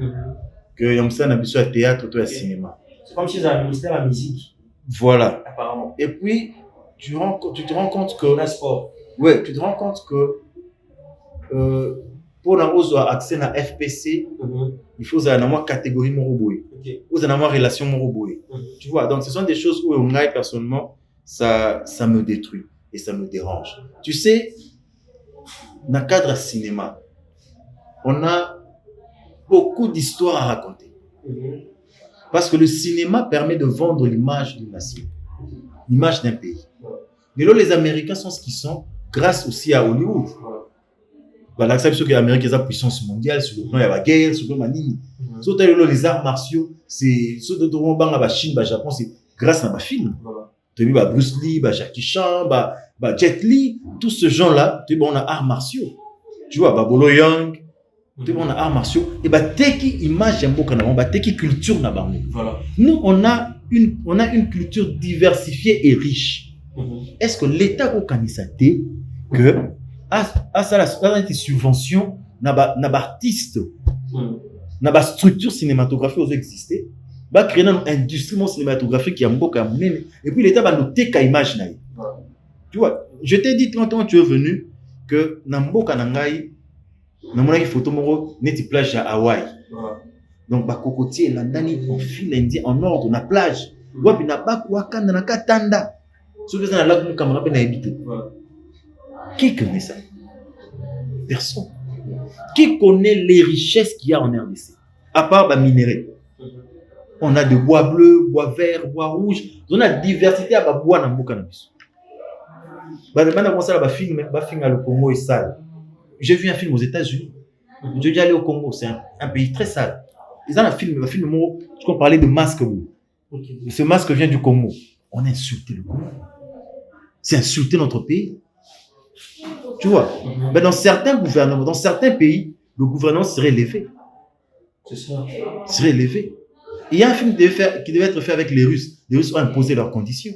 que Yamsa Nabiso à théâtre ou à cinéma. C'est comme si c'était un ministère à la musique. Voilà. Apparemment. Et puis, tu te rends compte que... Un sport. Ouais, tu te rends compte que pour avoir accès à FPC, il faut avoir une catégorie moroboué. Il faut avoir une relation moroboué. Tu vois, donc ce sont des choses où on a personnellement, ça me détruit et ça me dérange. Tu sais, dans le cadre cinéma, on a beaucoup d'histoires à raconter. Parce que le cinéma permet de vendre l'image d'une nation, l'image d'un pays. Mais là, les Américains sont ce qu'ils sont grâce aussi à Hollywood. Voilà, ça veut dire que l'Amérique est une puissance mondiale sur le plan de la guerre, sur le plan de les arts martiaux, c'est ce que nous avons en Chine, au Japon, c'est grâce à ma film. Tu as vu Bruce Lee, Jackie Chan, Jet Li, tous ces gens-là, tu vois, on a arts martiaux. Tu vois, Bolo Young, tu vois, on a arts martiaux. Et teki image j'aime beaucoup, teki culture na bango. Voilà. Nous, on a une culture diversifiée et riche. Est-ce que l'État au Kanisate que à des subventions n'a artistes n'a structure cinématographique aux exister va créer une industrie cinématographique qui a beaucoup à mener et puis l'État va noter qu'à image naï. Tu vois, je t'ai dit quand tu es venu que Namboka Nangai n'a photo moro neti plage à Hawaï. Donc cocotier landani en fil indien en ordre na plage wapi na bakwakanda na katanda. Qui connaît ça? Personne. Qui connaît les richesses qu'il y a en RDC? À part les minéraux. On a de bois bleu, bois vert, bois rouge. On a diversité à bois dans le cannabis. Le Congo est sale. J'ai vu un film aux États-Unis. J'ai déjà allé au Congo. C'est un pays très sale. Ils ont un film je peux parler de masque. Ce masque vient du Congo. On a insulté le Congo. C'est insulter notre pays. Tu vois, mais dans certains gouvernements, dans certains pays, le gouvernement serait élevé. C'est ça. Serait élevé. Il y a un film qui devait être fait avec les Russes. Les Russes ont imposé leurs conditions.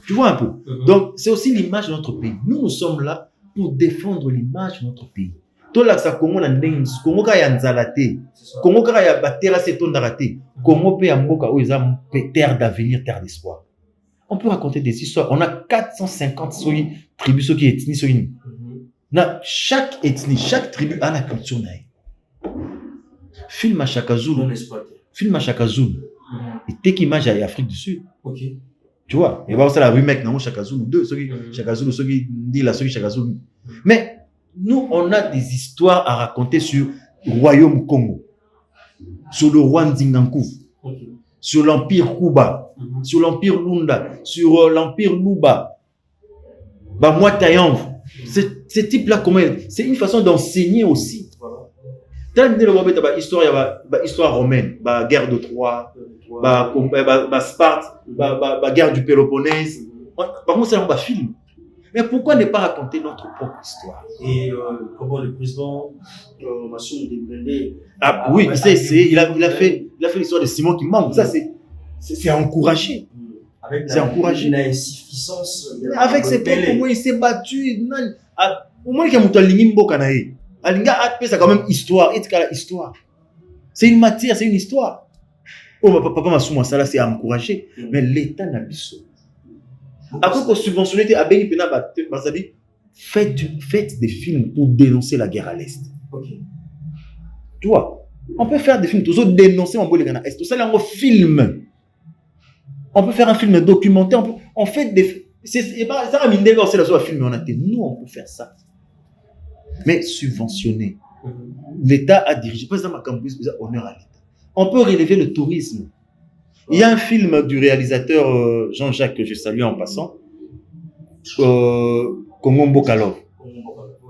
Tu vois un peu. Donc, c'est aussi l'image de notre pays. Nous sommes là pour défendre l'image de notre pays. Tout là, ça Congo na ndenge, Congo ka ya nzala te, Congo ka ya batera se tondara te, Congo pe ya mboka o eza terre d'avenir, terre d'espoir. On peut raconter des histoires. On a 450 tribus qui ethnies. Chaque ethnie, chaque tribu a la culture naïe. Film à Chakazulu. Film à Chakazulu. Et t'es qu'image à l'Afrique du Sud. Ok. Tu vois, il va aussi la remake dans Chakazulu 2, Chakazulu, celui dit la celui Chakazulu. Mais nous, on a des histoires à raconter sur le royaume Congo, sur le roi Nzingankou, sur l'empire Kuba, sur l'empire Lunda, sur l'empire Luba, Bamouatayanv. Ce type-là, c'est une façon d'enseigner aussi. Tant que histoire romaine, guerre de Troie, Sparte, guerre du Péloponnèse. Par contre, c'est un film. Mais pourquoi ne pas raconter notre propre histoire? Et comment le président Massoum Dembélé. Ah oui, il a fait l'histoire de Simon qui manque. Ça, c'est encouragé. C'est encouragé. La insuffisance. Avec ses propres moyens, il s'est battu. Au moins, il y a un Mboka. C'est quand même histoire. Histoire. C'est une matière, c'est une histoire. Oh, papa Massoum, ça là, c'est à encourager. Mais l'État n'a pas ça. Après qu'on subventionne, faites des films pour dénoncer la guerre à l'Est. Okay. Tu vois, on peut faire des films pour dénoncer la guerre à l'Est. Tout ça, là, on filme. On peut faire un film documentaire. On fait des. Ça va m'aider aussi la film. Nous, on peut faire ça. Mais subventionner. L'État a dirigé. Par exemple, à Campus, vous avez honneur à l'État. On peut relever le tourisme. Il y a un film du réalisateur Jean-Jacques que je salue en passant, Congo Mbokalov.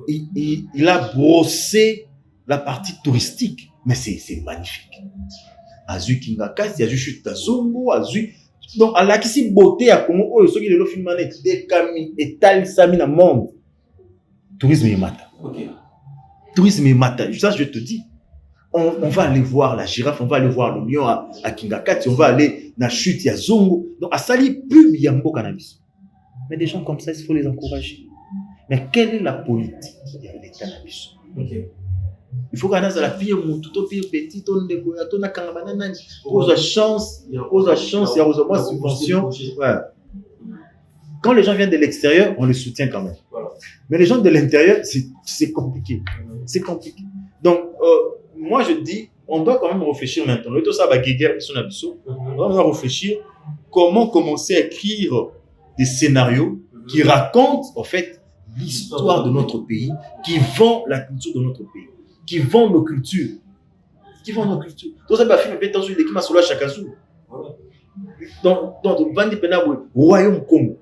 Il a brossé la partie touristique, mais c'est magnifique. Azu Kingakas, Azu Chutazongo, Azu. Donc, à la qui beauté à Congo, oh, ceux qui le film des camis et tal sami na monde. Tourisme et mata. Tourisme et mata. Ça, je te dis. On va aller voir la girafe, on va aller voir le lion à Kingakati, on va aller dans la chute, il y a Zongo. Donc, à Sali, pub, il y a un beau cannabis. Mais des gens comme ça, il faut les encourager. Mais quelle est la politique de l'État cannabis? Il faut qu'on ait la fille, tout au pire, petit, on a pose la chance, il y a moins subvention. Ouais. Quand les gens viennent de l'extérieur, on les soutient quand même. Mais les gens de l'intérieur, c'est compliqué. C'est compliqué. Donc, moi, je dis, on doit quand même réfléchir maintenant. On doit réfléchir comment commencer à écrire des scénarios qui racontent, en fait, l'histoire de notre pays, qui vend la culture de notre pays, qui vend nos cultures. Donc, ça va faire un peu qui m'a solo à Chakazulu. Donc, Royaume Congo.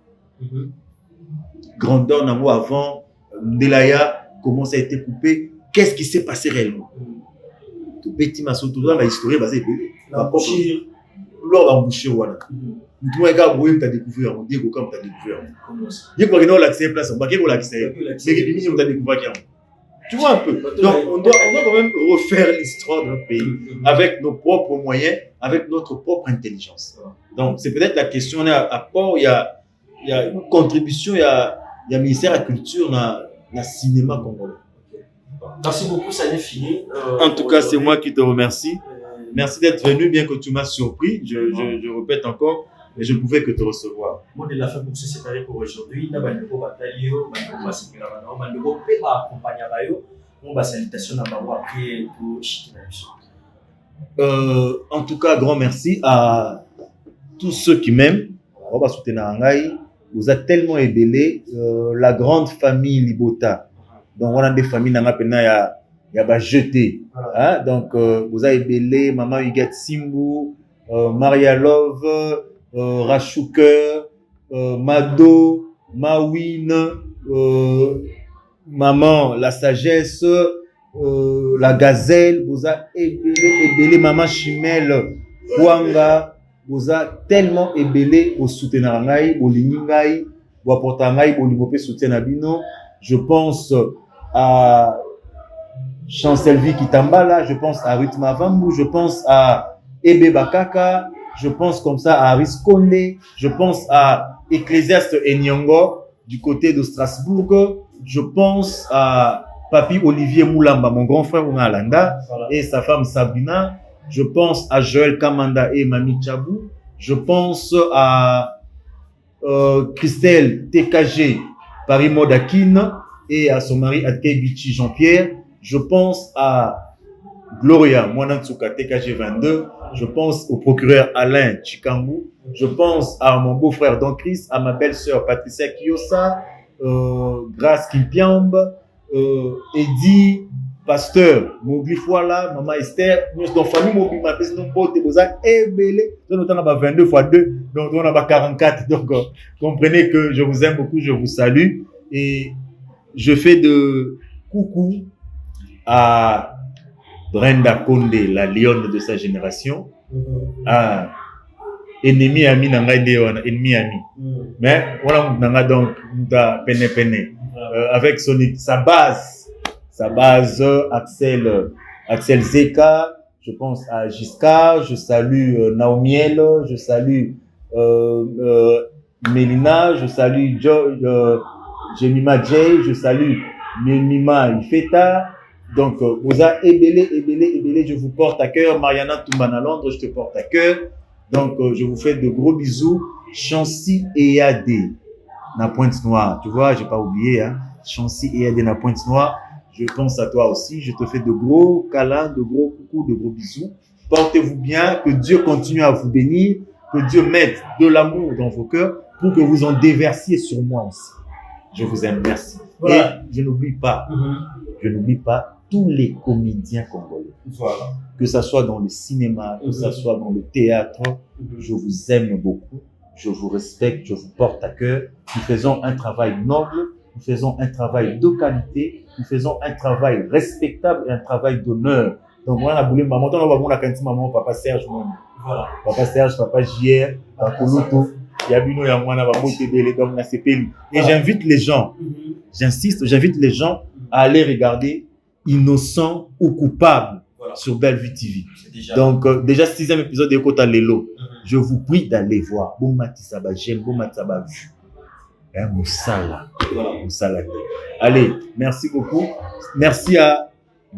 Grandeur Namo avant, Ndelaya, comment ça a été coupé, qu'est-ce qui s'est passé réellement? Petit maçon, tout dans la histoire basée lors d'emboucher voilà. Tout le monde a découvert, on dit comme tu as découvert. Il y a pas l'accès place, on va qu'il l'accès. Mais qui on t'a découvert. Tu vois un peu. Donc on doit quand même refaire l'histoire de notre pays avec nos propres moyens, avec notre propre intelligence. Donc c'est peut-être la question là à part il y a une contribution, il y a ministère de la culture dans le cinéma congolais. Merci beaucoup, ça n'est fini. En tout cas, c'est moi qui te remercie. Merci d'être venu, bien que tu m'as surpris. Je répète encore, mais je ne pouvais que te recevoir. Mot de la fin pour se séparer pour aujourd'hui. En tout cas, grand merci à tous ceux qui m'aiment. Vous êtes tellement ébélés. La grande famille Libota. Donc, on a des familles il y a jeté. Hein? Donc, vous avez belé, Maman Huguette Simbu, Maria Love, Rachouker, Mado, Mawin, Maman La Sagesse, La Gazelle, vous avez ébélé, Maman Chimel, Kwanga, vous avez tellement ébélé au soutenir, au liningai, au apportangai, au libope soutien Abino. Je pense à Chancelvi Kitambala, je pense à Ruth Mavambu, je pense à Ebe Bakaka, je pense comme ça à Aris Konde, je pense à Ecclésiaste Enyongo du côté de Strasbourg, je pense à Papi Olivier Moulamba, mon grand frère Alanda, Voilà. et sa femme Sabrina. Je pense à Joël Kamanda et Mami Chabou. Je pense à Christelle TKG Paris Modakine et à son mari Adkei Bichi Jean-Pierre. Je pense à Gloria Mwanantsuka TKG 22. Je pense au procureur Alain Chikambu. Je pense à mon beau-frère Don Chris, à ma belle-sœur Patricia Kiyosa, Grace Kimpiambe, Eddie, Pasteur, Mogli Fouala, Maman Esther. Nous sommes famille Mogli, ma belle non pote, Boza, et Belé. Nous sommes 22 x 2, donc on a 44. Donc comprenez que je vous aime beaucoup, je vous salue. Et je fais de coucou à Brenda Konde, la lionne de sa génération. Ah, ennemi ami nanga ideona, ennemi ami. Mais voilà nanga donc muta pene pene. Avec sa base Axel Zeka, je pense à Giscard, je salue Naomiel, je salue Mélina, je salue Jemima Jay, je salue Mélima Ifeta. Donc, Oza Ebele, je vous porte à cœur. Mariana Toumbana Londres, je te porte à cœur. Donc, je vous fais de gros bisous. Chancy et Adé, na Pointe-Noire. Tu vois, j'ai pas oublié, hein. Chancy et Adé, na Pointe-Noire. Je pense à toi aussi. Je te fais de gros câlins, de gros coucous, de gros bisous. Portez-vous bien. Que Dieu continue à vous bénir. Que Dieu mette de l'amour dans vos cœurs pour que vous en déversiez sur moi aussi. Je vous aime. Merci. Voilà. Et je n'oublie pas tous les comédiens congolais. Voilà. Que ça soit dans le cinéma, que ça soit dans le théâtre, je vous aime beaucoup, je vous respecte, je vous porte à cœur. Nous faisons un travail noble, nous faisons un travail de qualité, nous faisons un travail respectable et un travail d'honneur. Donc voilà, la boule maman, on va voir la quantité maman, papa Serge, voilà. Papa Serge, papa JR, papa Koluto, Yabino Yamwana, va monter les dons na CPL. Et j'invite les gens, j'insiste, j'invite les gens à aller regarder Innocent ou coupable sur Bellevue TV. Donc, déjà 6e épisode de Kota Lelo. Je vous prie d'aller voir. Bon Matisaba, j'aime, bon Matisaba vu. Moussala. Moussala. Allez, merci beaucoup. Merci à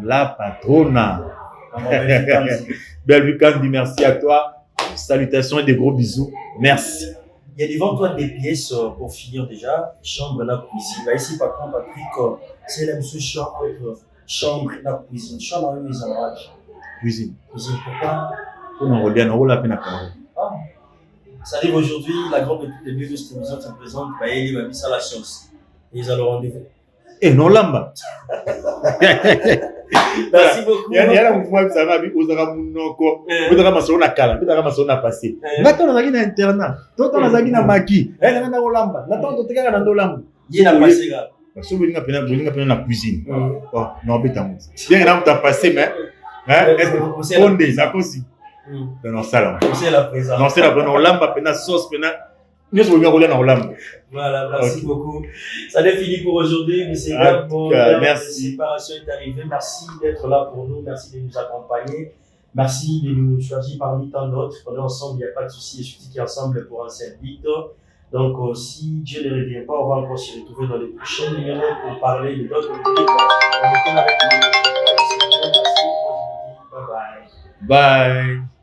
la patrona. Bellevue Kandi, merci à toi. Salutations et des gros bisous. Merci. Il y a devant toi des pièces pour finir déjà. Chambre, la cuisine. Là, ici, par contre, Patrick, c'est la même chose. Chambre et la cuisine. Chambre et les arrages. Cuisine. Cuisine, pourquoi? On revient, on la peine à carreau. Ça arrive aujourd'hui, la grande équipe de Bios Télévision se présente, Baëli m'a mis ça la chance. Et ils ont le rendez-vous. Et non lamba. Merci beaucoup. Il y a un mouvement qui s'appelle Ozara Mounoko. Ozara Masona Kala. Ozara Masona passé. Maintenant, on a un internat. Tout on a un maki. On a un olamba. Maintenant, on a un olamba. Il y a un passé, gars. Parce que vous avez la cuisine. Oh, non, mais t'as bien que tu as passé, mais. Est-ce que on est là aussi? Non, ça là. C'est la présence. Non, c'est la bonne olamba, pena sauce, pena. Nous sommes bien roulés dans olamba. Voilà, merci beaucoup. Ça n'est fini pour aujourd'hui, mais c'est bien pour merci. La séparation est arrivée. Merci d'être là pour nous, merci de nous accompagner. Merci de nous choisir parmi tant d'autres. On est ensemble, il n'y a pas de souci, et je dis qu'ensemble pour un seul but. Donc, si Dieu ne revient pas, on va encore se retrouver dans les prochains numéros pour parler de d'autres rubriques. On est avec nous. Merci. Bye bye. Bye.